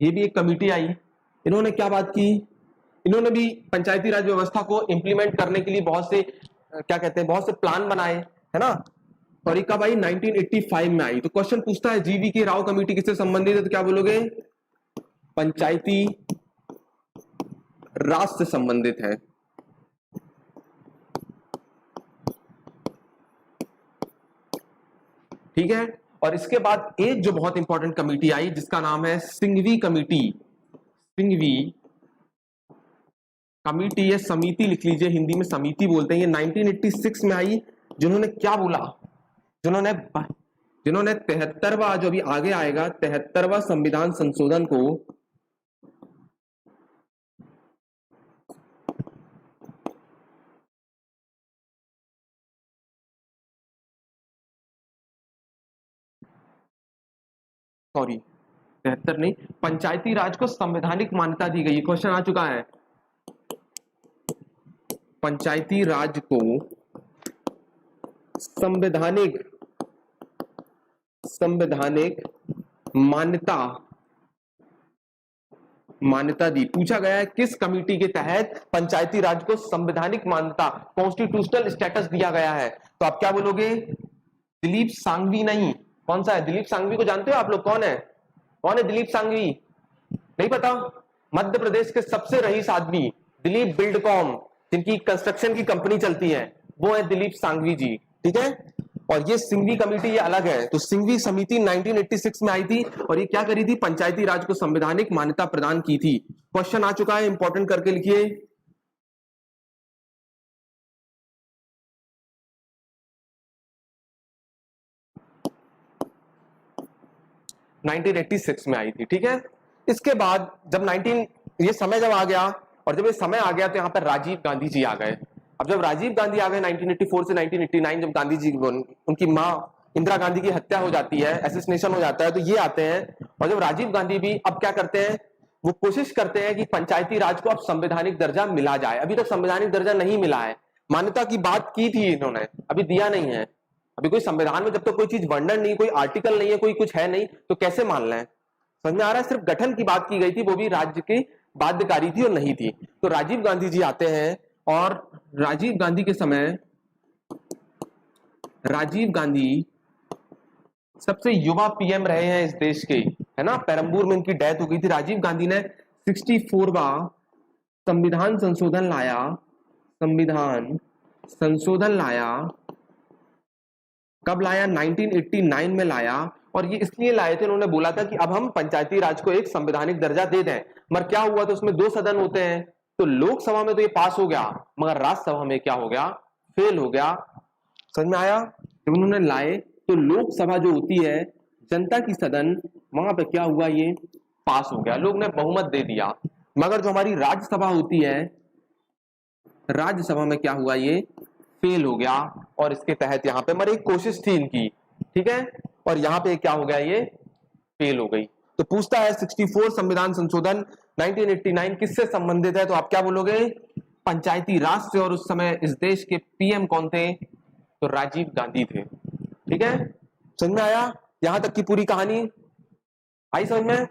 ये भी एक कमेटी आई। इन्होंने क्या बात की? इन्होंने भी पंचायती राज व्यवस्था को इंप्लीमेंट करने के लिए बहुत से क्या कहते हैं, बहुत से प्लान बनाए, है ना। और ये कब आई? 1985 में आई। तो क्वेश्चन पूछता है जीवी के राव कमेटी किससे संबंधित है, तो क्या बोलोगे? पंचायती राज से संबंधित है। ठीक है। और इसके बाद एक जो बहुत इंपॉर्टेंट कमेटी आई जिसका नाम है सिंघवी कमेटी। सिंघवी कमेटी या समिति लिख लीजिए, हिंदी में समिति बोलते हैं। ये 1986 में आई। जिन्होंने क्या बोला? जिन्होंने 73वां, जो अभी आगे आएगा, 73वां संविधान संशोधन को सॉरी 73 नहीं, पंचायती राज को संवैधानिक मान्यता दी गई। क्वेश्चन आ चुका है, पंचायती राज को संवैधानिक मान्यता दी। पूछा गया है किस कमेटी के तहत पंचायती राज को संवैधानिक मान्यता, कॉन्स्टिट्यूशनल स्टेटस दिया गया है। तो आप क्या बोलोगे? दिलीप सांघवी नहीं। कौन सा है? दिलीप सांघवी को जानते हो आप लोग? कौन है? कौन है दिलीप सांघवी? नहीं पता? मध्य प्रदेश के सबसे रईस आदमी दिलीप बिल्डकॉम, जिनकी कंस्ट्रक्शन की कंपनी चलती है, वो है दिलीप सांघवी जी, ठीक है। और ये सिंघवी कमेटी ये अलग है। तो सिंघवी समिति 1986 में आई थी और ये क्या करी थी? पंचायती राज को संवैधानिक मान्यता प्रदान की थी। क्वेश्चन आ चुका है, इंपॉर्टेंट करके लिखिए। में आई थी, ठीक है। इसके बाद जब ये समय जब आ गया, और जब ये समय आ गया तो यहाँ पर राजीव गांधी जी आ गए। अब जब राजीव गांधी आ गए 1984 से 1989, जब गांधी जी उनकी माँ इंदिरा गांधी की हत्या हो जाती है, एसेसिनेशन हो जाता है, तो ये आते हैं। और जब राजीव गांधी भी अब क्या करते हैं, वो कोशिश करते हैं कि पंचायती राज को अब संवैधानिक दर्जा मिला जाए। अभी तक संवैधानिक दर्जा नहीं मिला है, मान्यता की बात की थी इन्होंने, अभी दिया नहीं है। अभी कोई संविधान में जब तक कोई चीज वर्णन नहीं, कोई आर्टिकल नहीं है, कोई कुछ है नहीं, तो कैसे मान लें? समझ में आ रहा है? सिर्फ गठन की बात की गई थी, वो भी राज्य की बाध्यकारी थी और नहीं थी। तो राजीव गांधी जी आते हैं, और राजीव गांधी के समय राजीव गांधी सबसे युवा पीएम रहे हैं इस देश के, है ना। पेरम्बूर में इनकी डेथ हो गई थी। राजीव गांधी ने 64वां संविधान संशोधन लाया, संविधान संशोधन लाया। कब लाया? 1989 में लाया। और ये इसलिए लाए थे, उन्होंने बोला था कि अब हम पंचायती राज को एक संवैधानिक दर्जा दे दें। मगर क्या हुआ, तो उसमें 2 सदन होते हैं, तो लोकसभा में तो ये पास हो गया, मगर राज्यसभा में क्या हो गया? फेल हो गया। समझ में आया? जब उन्होंने लाए तो लोकसभा जो होती है, जनता की सदन, वहां पे क्या हुआ? ये पास हो गया, लोग ने बहुमत दे दिया। मगर जो हमारी राज्यसभा होती है, राज्यसभा में क्या हुआ? ये फेल हो गया। और इसके तहत यहाँ पे मगर एक कोशिश थी इनकी, ठीक है, और यहाँ पे क्या हो गया? ये फेल हो गई। तो पूछता है 64 संविधान संशोधन 1989 किससे संबंधित है? तो आप क्या बोलोगे? पंचायती राज से। और उस समय इस देश के पीएम कौन थे? तो राजीव गांधी थे। ठीक है, समझ में आया? यहां तक की पूरी कहानी आई समझ में?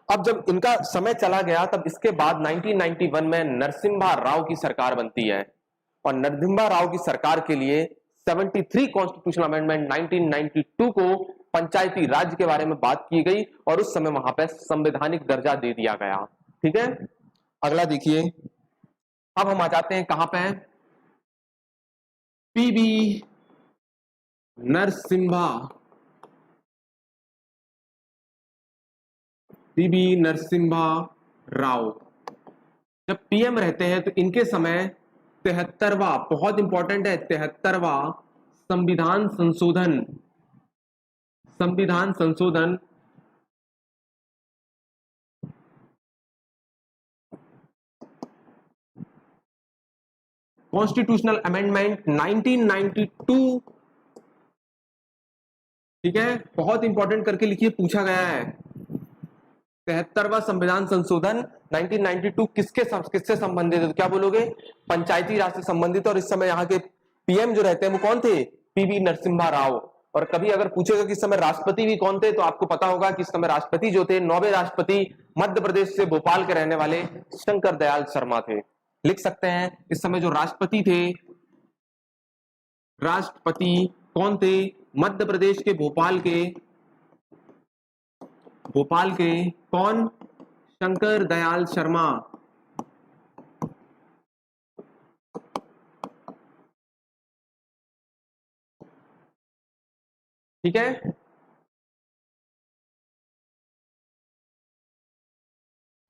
अब जब इनका समय चला गया, तब इसके बाद 1991 में नरसिम्हा राव की सरकार बनती है। और नरसिम्हा राव की सरकार के लिए 73 कॉन्स्टिट्यूशनल अमेंडमेंट 1992 को पंचायती राज के बारे में बात की गई, और उस समय वहां पे संवैधानिक दर्जा दे दिया गया। ठीक है, अगला देखिए। अब हम आ जाते हैं कहां पे? पीवी नरसिम्हा, पीवी नरसिम्हा राव जब पीएम रहते हैं, तो इनके समय 73वां, बहुत इंपॉर्टेंट है, 73वां संविधान संशोधन, संविधान संशोधन कॉन्स्टिट्यूशनल अमेंडमेंट 1992, ठीक है, बहुत इंपॉर्टेंट करके लिखिए, पूछा गया है। 73वां संविधान संशोधन 1992 किससे संबंधित है? तो क्या बोलोगे? पंचायती राज से संबंधित। और इस समय यहाँ के पीएम जो रहते हैं वो कौन थे? पीवी नरसिम्हा राव। और कभी अगर पूछेगा कि इस समय राष्ट्रपति भी कौन थे, तो आपको पता होगा कि इस समय राष्ट्रपति जो थे, 9वें राष्ट्रपति मध्य प्रदेश से भोपाल के रहने वाले शंकर दयाल शर्मा थे। लिख सकते हैं, इस समय जो राष्ट्रपति थे, राष्ट्रपति कौन थे? मध्य प्रदेश के भोपाल के कौन? शंकर दयाल शर्मा। ठीक है,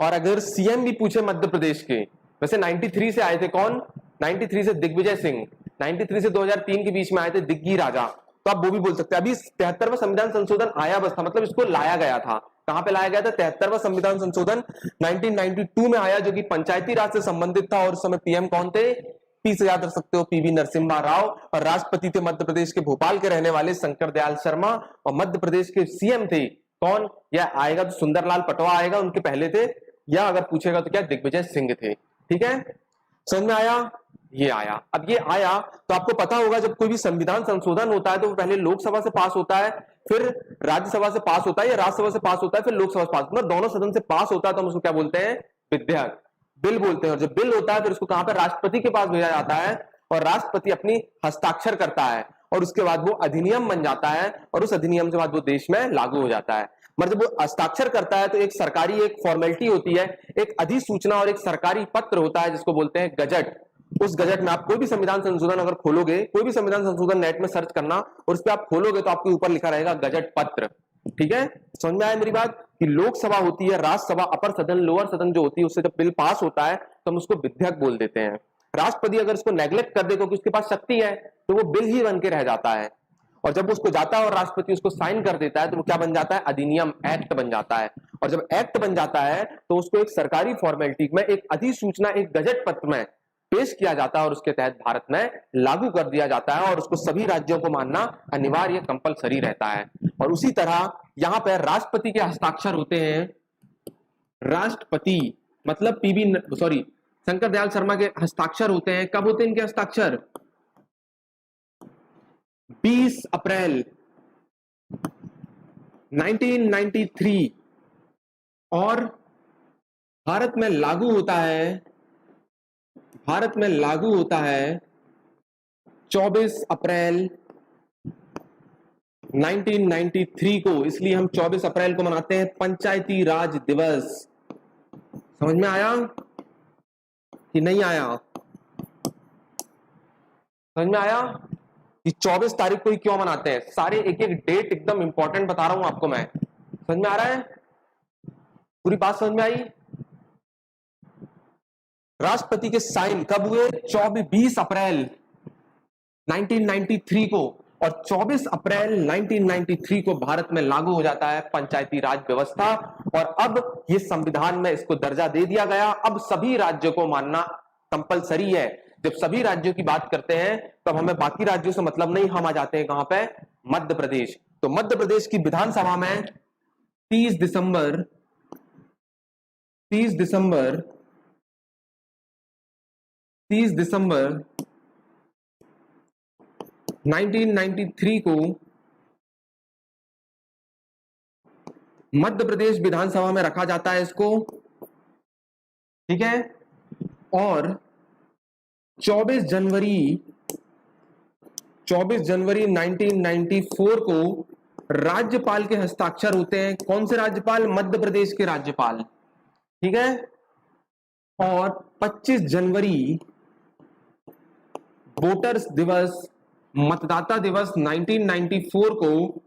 और अगर सीएम भी पूछे मध्य प्रदेश के, वैसे 93 से आए थे कौन? 93 से दिग्विजय सिंह, 93 से 2003 के बीच में आए थे दिग्गी राजा, तो आप वो भी बोल सकते हैं। अभी 73वां संविधान संशोधन आया बस था, मतलब इसको लाया गया था। कहां पे लाया गया था? 73वां संविधान संशोधन 1992 में आया, जो कि पंचायती राज से संबंधित था। और उस समय पीएम कौन थे? पी से याद रख सकते हो, पीवी नरसिम्हा राव। और राष्ट्रपति थे मध्य प्रदेश के भोपाल के रहने वाले शंकर दयाल शर्मा। और मध्य प्रदेश के सीएम थे कौन? या आएगा तो सुंदरलाल पटवा आएगा, उनके पहले थे। या अगर पूछेगा तो क्या? दिग्विजय सिंह थे। ठीक है, समझ में आया? ये आया। अब ये आया तो आपको पता होगा, जब कोई भी संविधान संशोधन होता है तो वो पहले लोकसभा से पास होता है, फिर राज्यसभा से पास होता है, या राज्यसभा से पास होता है, फिर लोकसभा से पास, मतलब दोनों सदन से पास होता है, तो हम उसको क्या बोलते हैं? विधेयक, बिल बोलते हैं। और जब बिल होता है, फिर उसको कहां पर? राष्ट्रपति के पास भेजा जाता है, और राष्ट्रपति अपनी हस्ताक्षर करता है, और उसके बाद वो अधिनियम बन जाता है, और उस अधिनियम के बाद वो देश में लागू हो जाता है। मतलब जब वो हस्ताक्षर करता है तो एक सरकारी एक फॉर्मेलिटी होती है, एक अधिसूचना और एक सरकारी पत्र होता है जिसको बोलते हैं गजट। उस गजट में आप कोई भी संविधान संशोधन अगर खोलोगे, कोई भी संविधान संशोधन नेट में सर्च करना, और उस पर आप खोलोगे तो आपके ऊपर लिखा रहेगा गजट पत्र। ठीक है, समझ में आया मेरी बात? कि लोकसभा होती है, राज्यसभा, अपर सदन, लोअर सदन जो होती है, उससे जब बिल पास होता है तो हम उसको विधेयक बोल देते हैं। राष्ट्रपति अगर इसको नेग्लेक्ट कर दे क्योंकि उसके पास शक्ति है, तो वो बिल ही बन के रह जाता है। और जब उसको जाता है और राष्ट्रपति उसको साइन कर देता है, तो वो क्या बन जाता है? अधिनियम, एक्ट बन जाता है। और जब एक्ट बन जाता है तो उसको एक सरकारी फॉर्मेलिटी में, एक अधिसूचना, एक गजट पत्र में पेश किया जाता है और उसके तहत भारत में लागू कर दिया जाता है और उसको सभी राज्यों को मानना अनिवार्य कंपलसरी रहता है। और उसी तरह यहाँ पर राष्ट्रपति के हस्ताक्षर होते हैं। राष्ट्रपति मतलब शंकर दयाल शर्मा के हस्ताक्षर होते हैं। कब होते हैं इनके हस्ताक्षर? 20 अप्रैल 1993 और भारत में लागू होता है 24 अप्रैल 1993 को। इसलिए हम 24 अप्रैल को मनाते हैं पंचायती राज दिवस। समझ में आया कि नहीं आया? समझ में आया कि 24 तारीख को ही क्यों मनाते हैं? सारे एक एक डेट एकदम इंपॉर्टेंट बता रहा हूं आपको मैं। समझ में आ रहा है? पूरी बात समझ में आई? राष्ट्रपति के साइन कब हुए? 20 अप्रैल 1993 को, और 24 अप्रैल 1993 को भारत में लागू हो जाता है पंचायती राज व्यवस्था। और अब ये संविधान में इसको दर्जा दे दिया गया। अब सभी राज्यों को मानना कंपलसरी है। जब सभी राज्यों की बात करते हैं तब हमें बाकी राज्यों से मतलब नहीं, हम आ जाते हैं कहां पे? मध्य प्रदेश। तो मध्य प्रदेश की विधानसभा में 30 दिसंबर 1993 को मध्य प्रदेश विधानसभा में रखा जाता है इसको, ठीक है। और 24 जनवरी 1994 को राज्यपाल के हस्ताक्षर होते हैं। कौन से राज्यपाल? मध्य प्रदेश के राज्यपाल, ठीक है। और 25 जनवरी वोटर्स दिवस, मतदाता दिवस 1994 को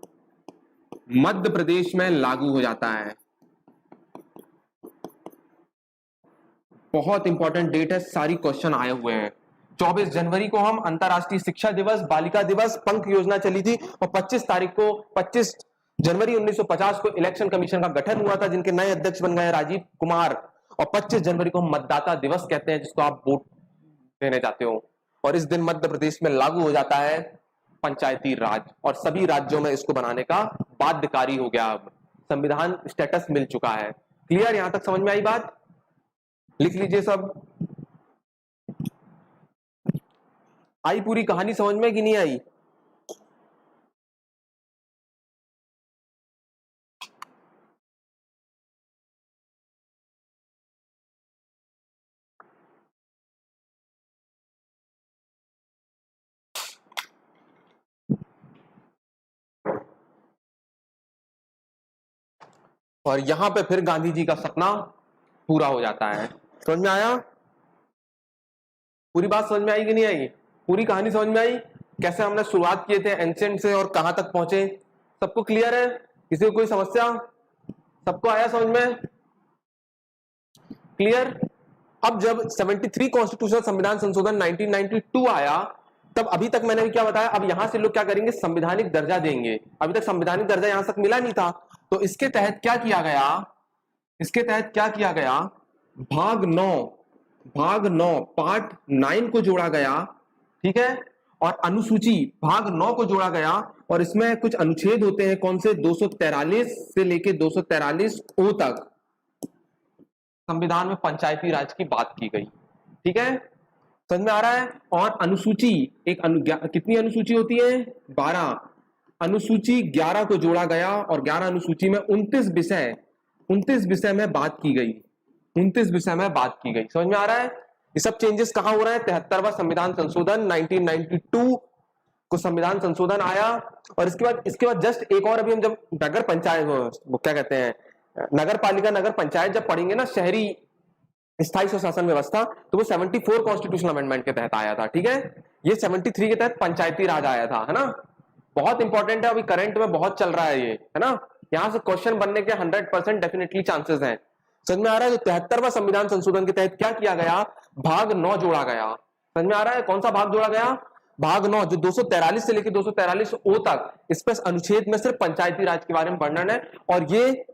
मध्य प्रदेश में लागू हो जाता है। बहुत इंपॉर्टेंट डेट है, सारी क्वेश्चन आए हुए हैं। 24 जनवरी को हम अंतरराष्ट्रीय शिक्षा दिवस, बालिका दिवस, पंख योजना चली थी। और 25 जनवरी 1950 को इलेक्शन कमीशन का गठन हुआ था, जिनके नए अध्यक्ष बन गए राजीव कुमार। और 25 जनवरी को मतदाता दिवस कहते हैं, जिसको आप वोट देने जाते हो। और इस दिन मध्य प्रदेश में लागू हो जाता है पंचायती राज, और सभी राज्यों में इसको बनाने का बाध्यकारी हो गया। अब संविधान स्टेटस मिल चुका है। क्लियर? यहां तक समझ में आई बात? लिख लीजिए सब। आई पूरी कहानी समझ में कि नहीं आई? और यहां पे फिर गांधी जी का सपना पूरा हो जाता है। समझ में आया? पूरी बात समझ में आई कि नहीं आई? पूरी कहानी समझ में आई? कैसे हमने शुरुआत किए थे एंशिएंट से और कहां तक पहुंचे? सबको क्लियर है? किसी को कोई समस्या? सबको आया समझ में? क्लियर? अब जब 73 कॉन्स्टिट्यूशनल संविधान संशोधन 1992 आया, तब अभी तक मैंने भी क्या बताया, अब यहां से लोग क्या करेंगे? संवैधानिक दर्जा देंगे। अभी तक संवैधानिक दर्जा यहां तक मिला नहीं था, तो इसके तहत क्या किया गया? भाग 9 पार्ट 9 को जोड़ा गया, ठीक है। और अनुसूची भाग 9 को जोड़ा गया, और इसमें कुछ अनुच्छेद होते हैं। कौन से? 243 से लेके 243 ओ तक संविधान में पंचायती राज की बात की गई, ठीक है। समझ में आ रहा है? और अनुसूची कितनी अनुसूची होती है? 12। अनुसूची 11 को जोड़ा गया, और 11 अनुसूची में 29 विषय में बात की गई। 29 विषय में बात की गई। समझ में आ रहा है? ये सब चेंजेस कहां हो रहा है? 73वां संविधान संशोधन 1992 को संविधान संशोधन आया। और इसके बाद जस्ट एक और, अभी हम जब नगर पंचायत, वो क्या कहते हैं, नगर पालिका नगर पंचायत जब पढ़ेंगे ना, शहरी स्थायी स्वशासन व्यवस्था, तो वो 74 कॉन्स्टिट्यूशनल अमेंडमेंट के तहत आया था, ठीक है। ये 73 के तहत पंचायती राज आया था, है ना। बहुत इंपॉर्टेंट है, अभी करंट में बहुत चल रहा है ये, है ना। यहां से क्वेश्चन बनने के 100% डेफिनेटली चांसेस हैं। समझ में आ रहा है? तो 73वां संविधान संशोधन के तहत क्या किया गया? भाग 9 जोड़ा गया। समझ में आ रहा है? कौन सा भाग जोड़ा गया? भाग 9, जो 243 से लेकर 243 ओ तक, इस पर अनुच्छेद में सिर्फ पंचायती राज के बारे में वर्णन है। और ये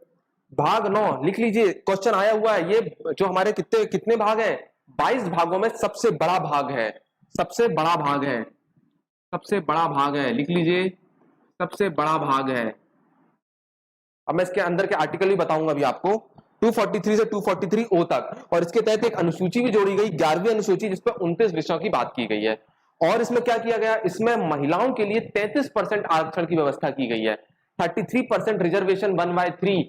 भाग 9 लिख लीजिए, क्वेश्चन आया हुआ है। ये जो हमारे कितने भाग हैं? 22 भागों में सबसे बड़ा भाग है, सबसे बड़ा भाग है, सबसे बड़ा भाग है, लिख लीजिए सबसे बड़ा भाग है। अब मैं इसके अंदर के आर्टिकल भी बताऊंगा अभी आपको, 243 से 243 ओ तक, और इसके तहत एक अनुसूची भी जोड़ी गई, 11वीं अनुसूची, जिसपर 29 विषयों की बात की गई है। और इसमें क्या किया गया, इसमें महिलाओं के लिए 33% आरक्षण की व्यवस्था की गई है, 33% रिजर्वेशन 1/3।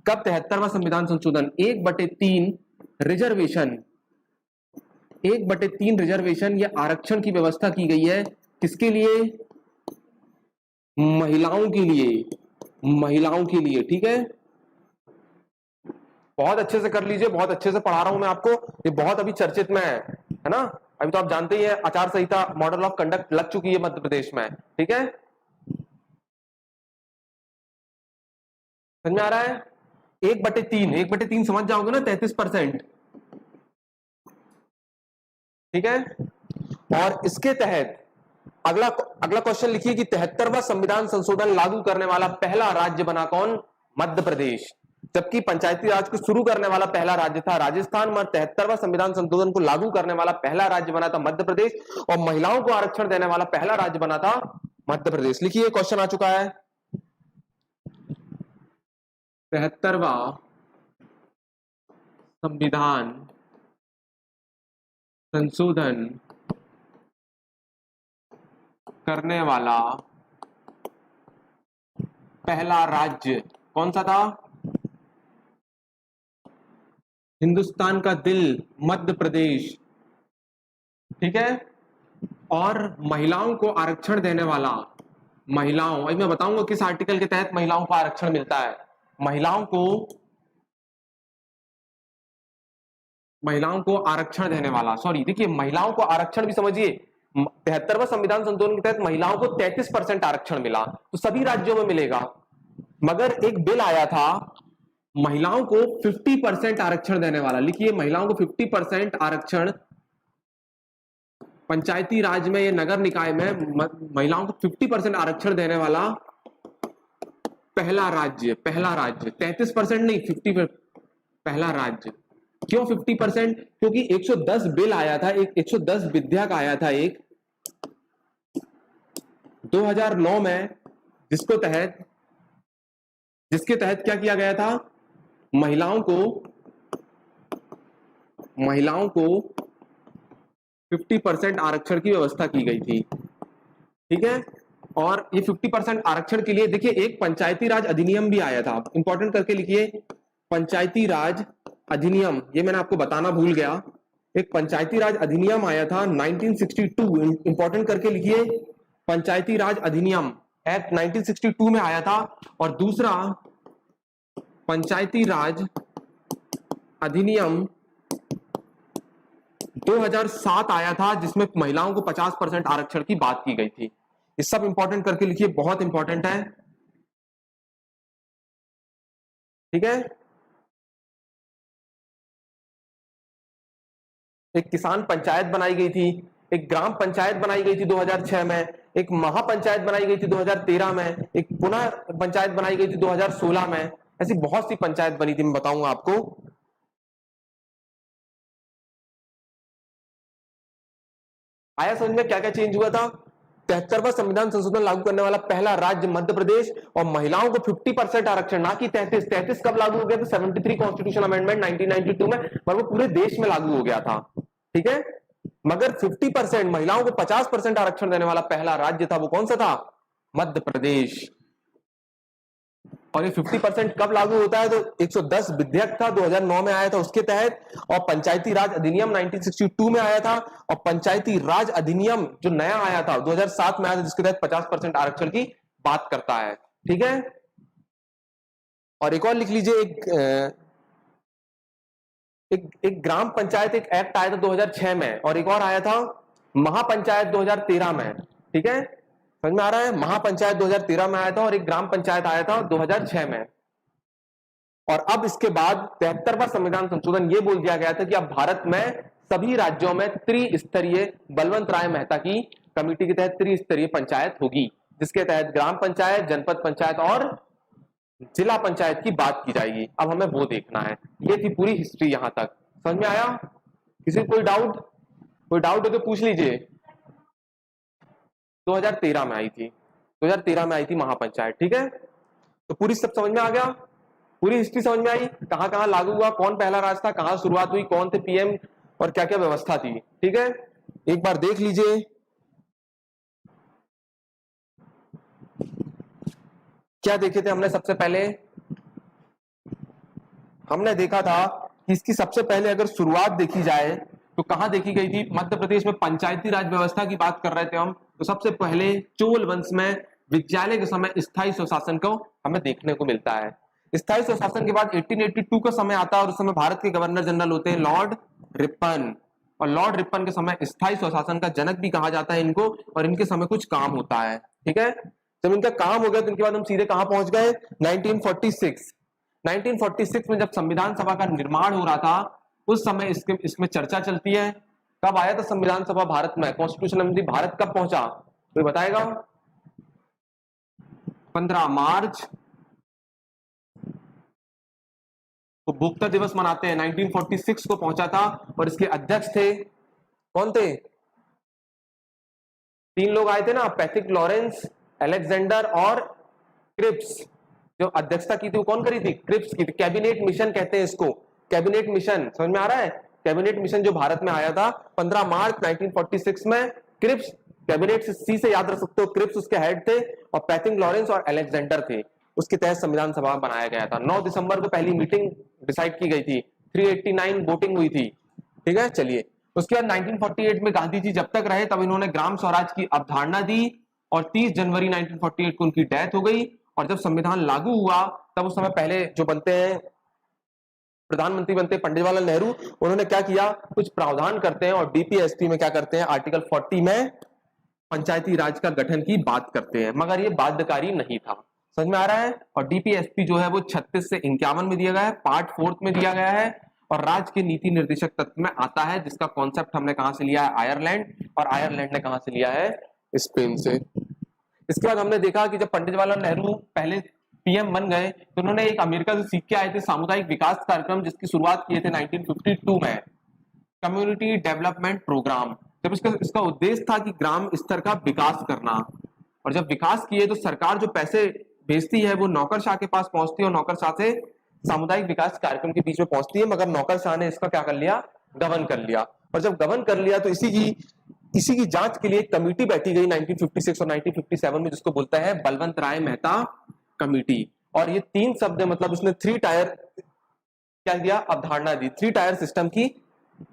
कब? 73वां संविधान संशोधन, 1/3 रिजर्वेशन, 1/3 रिजर्वेशन, ये आरक्षण की व्यवस्था की गई है। किसके लिए? महिलाओं के लिए, महिलाओं के लिए, ठीक है। बहुत अच्छे से कर लीजिए, बहुत अच्छे से पढ़ा रहा हूं मैं आपको, ये बहुत अभी चर्चित में है ना। अभी तो आप जानते ही हैं, आचार संहिता मॉडल ऑफ कंडक्ट लग चुकी है मध्य प्रदेश में, ठीक है। समझ में आ रहा है? 1/3, 1/3 समझ जाओगे ना, 33%, ठीक है। और इसके तहत अगला अगला क्वेश्चन लिखिए कि 73वां संविधान संशोधन लागू करने वाला पहला राज्य बना कौन? मध्य प्रदेश। जबकि पंचायती राज को शुरू करने वाला पहला राज्य था राजस्थान, मगर 73वां संविधान संशोधन को लागू करने वाला पहला राज्य बना था मध्य प्रदेश, और महिलाओं को आरक्षण देने वाला पहला राज्य बना था मध्य प्रदेश। लिखिए, क्वेश्चन आ चुका है, 73वां संविधान संशोधन करने वाला पहला राज्य कौन सा था? हिंदुस्तान का दिल मध्य प्रदेश, ठीक है। और महिलाओं को आरक्षण देने वाला, महिलाओं, अभी मैं बताऊंगा किस आर्टिकल के तहत महिलाओं को आरक्षण मिलता है। महिलाओं को आरक्षण देने वाला, सॉरी, देखिए महिलाओं को आरक्षण भी समझिए, 73वां संविधान संशोधन के तहत महिलाओं को 33% आरक्षण मिला, तो सभी राज्यों में मिलेगा। मगर एक बिल आया था महिलाओं को 50% आरक्षण देने वाला। लिखिए, महिलाओं को 50% आरक्षण, पंचायती राज में, ये नगर निकाय में महिलाओं को 50% आरक्षण देने वाला पहला राज्य, 33% नहीं, 50, पहला राज्य। क्यों 50%? क्योंकि 110 बिल आया था, एक 110 विधेयक आया था एक 2009 में, जिसके तहत क्या किया गया था, महिलाओं को 50% आरक्षण की व्यवस्था की गई थी, ठीक है। और ये 50% आरक्षण के लिए देखिए एक पंचायती राज अधिनियम भी आया था, इंपॉर्टेंट करके लिखिए, पंचायती राज अधिनियम, ये मैंने आपको बताना भूल गया, एक पंचायती राज अधिनियम आया था 1962, इंपॉर्टेंट करके लिखिए, पंचायती राज अधिनियम एक्ट 1962 में आया था। और दूसरा पंचायती राज अधिनियम 2007 आया था, जिसमें महिलाओं को 50% आरक्षण की बात की गई थी। ये सब इंपॉर्टेंट करके लिखिए, बहुत इंपॉर्टेंट है, ठीक है। एक किसान पंचायत बनाई गई थी, एक ग्राम पंचायत बनाई गई थी 2006 में, एक महापंचायत बनाई गई थी 2013 में, एक पुनः पंचायत बनाई गई थी 2016 में। ऐसी बहुत सी पंचायत बनी थी, मैं बताऊंगा आपको। आया समझ में क्या क्या चेंज हुआ था? 73वां संविधान संशोधन लागू करने वाला पहला राज्य मध्य प्रदेश, और महिलाओं को 50% आरक्षण, ना कि 33 कब लागू हो गया? तो 73 कॉन्स्टिट्यूशन अमेंडमेंट 1992 में, पर वो पूरे देश में लागू हो गया था, ठीक है। मगर 50%, महिलाओं को 50% आरक्षण देने वाला पहला राज्य था, वो कौन सा था? मध्य प्रदेश। और ये 50% कब लागू होता है? तो 110 विधेयक था 2009 में आया था उसके तहत, और पंचायती राज अधिनियम 1962 में आया था, और पंचायती राज अधिनियम जो नया आया था 2007 में आया था, जिसके तहत 50% आरक्षण की बात करता है, ठीक है। और एक और लिख लीजिए, एक ग्राम पंचायत एक एक्ट आया था 2006 में, और एक और आया था महापंचायत 2013 में, ठीक है। समझ में आ रहा है? महापंचायत 2013 में आया था, और एक ग्राम पंचायत आया था 2006 में। और अब इसके बाद 73वां संविधान संशोधन ये बोल दिया गया था कि अब भारत में सभी राज्यों में त्रिस्तरीय, बलवंत राय मेहता की कमेटी के तहत त्रिस्तरीय पंचायत होगी, जिसके तहत ग्राम पंचायत, जनपद पंचायत और जिला पंचायत की बात की जाएगी। अब हमें वो देखना है। ये थी पूरी हिस्ट्री, यहां तक समझ में आया? किसी को कोई डाउट हो तो पूछ लीजिए। 2013 में आई थी, 2013 में आई थी महापंचायत। ठीक है, तो पूरी सब समझ में आ गया, पूरी हिस्ट्री समझ में आई, कहां कहां लागू हुआ, कौन पहला राज था, कहां शुरुआत हुई, कौन थे पीएम और क्या क्या व्यवस्था थी। ठीक है, एक बार देख लीजिए क्या देखे थे हमने। सबसे पहले हमने देखा था कि इसकी सबसे पहले अगर शुरुआत देखी जाए तो कहां देखी गई थी, मध्य प्रदेश में पंचायती राज व्यवस्था की बात कर रहे थे हम। तो सबसे पहले चोल वंश में विद्यालय के समय स्थायी स्वशासन को हमें देखने को मिलता है। स्थायी स्वशासन के बाद 1882 का समय आता है और उस समय भारत के गवर्नर जनरल होते हैं लॉर्ड रिपन, और लॉर्ड रिपन के समय स्थायी स्वशासन का जनक भी कहा जाता है इनको, और इनके समय कुछ काम होता है। ठीक है, जब इनका काम हो गया तो इनके बाद हम सीधे कहां पहुंच गए, 1946। 1946 में जब संविधान सभा का निर्माण हो रहा था उस समय इसमें चर्चा चलती है। कब आया था संविधान सभा भारत में, कॉन्स्टिट्यूशन अमेंडमेंट भारत कब पहुंचा, कोई बताएगा? 15 मार्च, उपभोक्ता दिवस मनाते हैं, 1946 को पहुंचा था। और इसके अध्यक्ष थे, कौन थे? 3 लोग आए थे ना, पैट्रिक लॉरेंस, अलेक्जेंडर और क्रिप्स। जो अध्यक्षता की थी वो कौन करी थी? क्रिप्स की थी। कैबिनेट मिशन कहते हैं इसको, कैबिनेट मिशन, समझ में आ रहा है? कैबिनेट मिशन जो भारत में आया था 15 मार्च 1946 में, क्रिप्स, कैबिनेट से सी से याद रख सकते हो, क्रिप्स उसके हेड थे और पैट्रिक लॉरेंस और अलेक्जेंडर थे। उसके तहत संविधान सभा बनाया गया था। 9 दिसंबर को पहली मीटिंग डिसाइड की गई थी, 389 वोटिंग हुई थी। ठीक है, चलिए उसके बाद 1948 में गांधी जी जब तक रहे तब इन्होंने ग्राम स्वराज की अवधारणा दी और 30 जनवरी 1948 को उनकी डेथ हो गई। और जब संविधान लागू हुआ तब उस समय पहले जो बनते हैं प्रधानमंत्री बनते हैं पंडित जवाहरलाल नेहरू, उन्होंने क्या किया, कुछ प्रावधान करते हैं और डीपीएसपी में क्या करते हैं, आर्टिकल 40 में पंचायती राज का गठन की बात करते हैं, मगर ये बाध्यकारी नहीं था। समझ में आ रहा है? और डीपीएसपी जो है वो 36 से 51 में दिया गया है, पार्ट 4 में दिया गया है और राज्य के नीति निर्देशक तत्व में आता है, जिसका कॉन्सेप्ट हमने कहां से लिया है, आयरलैंड, और आयरलैंड ने कहां से लिया है, स्पेन से। इसके बाद हमने देखा कि जब पंडित जवाहरलाल नेहरू पहले पीएम बन गए तो उन्होंने एक अमेरिका से सीख के आए थे सामुदायिक विकास कार्यक्रम, जिसकी शुरुआत किए थे 1952 में, कम्युनिटी डेवलपमेंट प्रोग्राम। जब इसका उद्देश्य था कि ग्राम स्तर का विकास करना, और जब विकास किए तो सरकार जो पैसे भेजती है वो नौकरशाह के पास पहुंचती है और नौकरशाह से सामुदायिक विकास कार्यक्रम के बीच में पहुंचती है, मगर नौकरशाह ने इसका क्या कर लिया, गबन कर लिया। और जब गबन कर लिया तो इसी की जांच के लिए एक कमेटी बैठी गई 1956 और 1957 में, जिसको बोलता है बलवंत राय मेहता कमेटी। और ये 3 शब्द, मतलब उसने 3 टायर क्या दिया, अवधारणा दी, 3 टायर सिस्टम की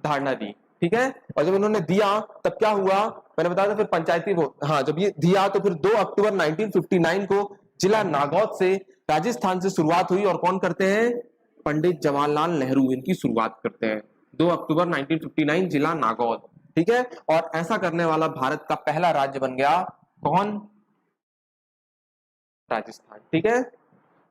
धारणा दी। ठीक है, और जब उन्होंने दिया तब क्या हुआ, मैंने बताया था, फिर पंचायती वो, हाँ, जब ये दिया तो फिर 2 अक्टूबर 1959 को जिला नागौद से, राजस्थान से शुरुआत हुई। और कौन करते हैं, पंडित जवाहरलाल नेहरू इनकी शुरुआत करते हैं, 2 अक्टूबर 1959 जिला नागौद। ठीक है, और ऐसा करने वाला भारत का पहला राज्य बन गया, कौन, राजस्थान। ठीक है,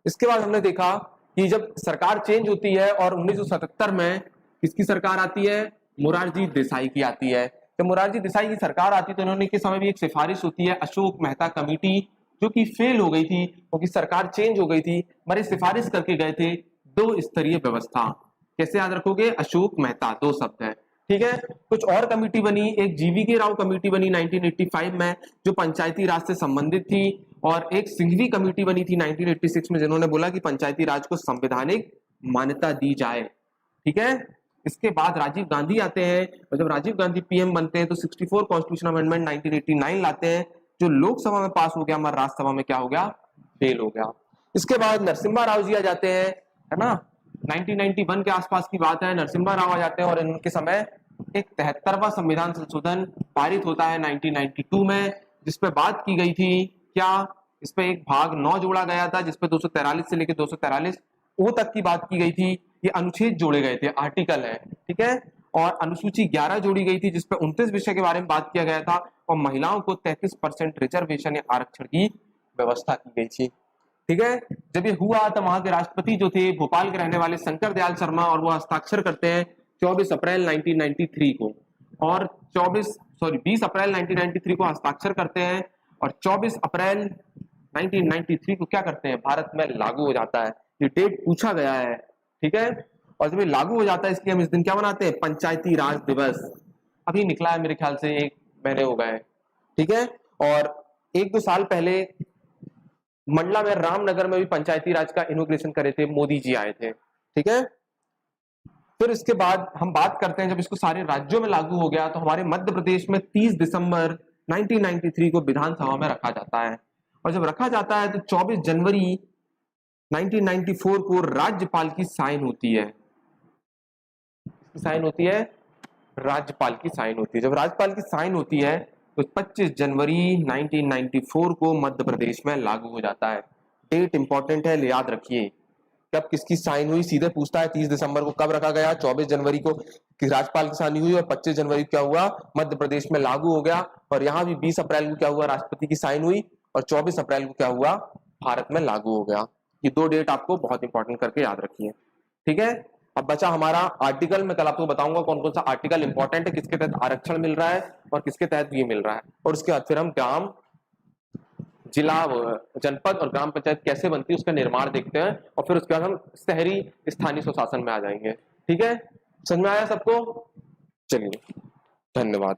इसके बाद हमने देखा कि जब सरकार चेंज होती है और 1977 में किसकी सरकार आती है, मोरारजी देसाई की आती है। जब मोरारजी देसाई की सरकार आती है तो इन्होंने के समय भी एक सिफारिश होती है, अशोक मेहता कमेटी, जो कि फेल हो गई थी क्योंकि सरकार चेंज हो गई थी, मगर सिफारिश करके गए थे 2 स्तरीय व्यवस्था। कैसे याद रखोगे, अशोक मेहता, 2 शब्द है। ठीक है, कुछ और कमेटी बनी, एक जीवीके राव कमेटी बनी 1985 में जो पंचायती राज से संबंधित थी, और एक सिंघवी कमेटी बनी थी 1986 में जिन्होंने बोला कि पंचायती राज को संवैधानिक मान्यता दी जाए। ठीक है, इसके बाद राजीव गांधी आते हैं और जब राजीव गांधी पीएम बनते हैं तो 64 कॉन्स्टिट्यूशन अमेंडमेंट 1989 लाते हैं, जो लोकसभा में पास हो गया मगर राज्यसभा में क्या हो गया, फेल हो गया। इसके बाद नरसिम्हा राव जी आ जाते हैं, है ना, 1991 के आसपास की बात है, नरसिम्हा राव आ जाते हैं और इनके समय एक 73वां संविधान संशोधन पारित होता है 1992 में, जिसपे बात की गई थी क्या, इस पे एक भाग 9 जोड़ा गया था जिसपे 243 से लेकर 243 ओ तक की बात की गई थी। ये अनुच्छेद जोड़े गए थे, आर्टिकल है। ठीक है, और अनुसूची 11 जोड़ी गई थी जिसपे 29 विषय के बारे में बात किया गया था और महिलाओं को 33% रिजर्वेशन या आरक्षण की व्यवस्था की गई थी। ठीक है, जब ये हुआ तो वहां के राष्ट्रपति जो थे भोपाल के रहने वाले शंकर दयाल शर्मा, और वो हस्ताक्षर करते हैं 24 अप्रैल 1993 को, और 20 अप्रैल 1993 को हस्ताक्षर करते हैं और 24 अप्रैल 1993 को क्या करते हैं, भारत में लागू हो जाता है। ये डेट पूछा गया है। ठीक है, और जब ये लागू हो जाता है इसलिए हम इस दिन क्या मनाते हैं, पंचायती राज दिवस। अभी निकला है मेरे ख्याल से 1 महीने हो गए, ठीक है। और 1-2 साल पहले मंडला में, रामनगर में भी पंचायती राज का इनोग्रेशन करे थे, मोदी जी आए थे, ठीक है। फिर इसके बाद हम बात करते हैं, जब इसको सारे राज्यों में लागू हो गया तो हमारे मध्य प्रदेश में 30 दिसंबर 1993 को विधानसभा में रखा जाता है। और जब रखा जाता है तो 24 जनवरी 1994 को राज्यपाल की साइन होती है। साइन होती है, राज्यपाल की साइन होती है। जब राज्यपाल की साइन होती है तो 25 जनवरी 1994 को मध्य प्रदेश में लागू हो जाता है। डेट इंपॉर्टेंट है, याद रखिए। कब किसकी साइन हुई, सीधे पूछता है 30 दिसंबर को कब रखा गया, 24 जनवरी को राज्यपाल की साइन हुई, और 25 जनवरी को क्या हुआ, मध्य प्रदेश में लागू हो गया। और यहाँ भी 20 अप्रैल को क्या हुआ, राष्ट्रपति की साइन हुई, और 24 अप्रैल को क्या हुआ, भारत में लागू हो गया। ये 2 डेट आपको बहुत इंपॉर्टेंट करके याद रखिए, ठीक है। अब बचा हमारा आर्टिकल। मैं कल आपको बताऊंगा कौन कौन सा आर्टिकल इंपॉर्टेंट है, किसके तहत आरक्षण मिल रहा है और किसके तहत ये मिल रहा है। और उसके बाद फिर हम ग्राम, जिला, जनपद और ग्राम पंचायत कैसे बनती है उसका निर्माण देखते हैं, और फिर उसके बाद हम शहरी स्थानीय स्वशासन में आ जाएंगे, ठीक है। समझ में आया सबको? चलिए, धन्यवाद।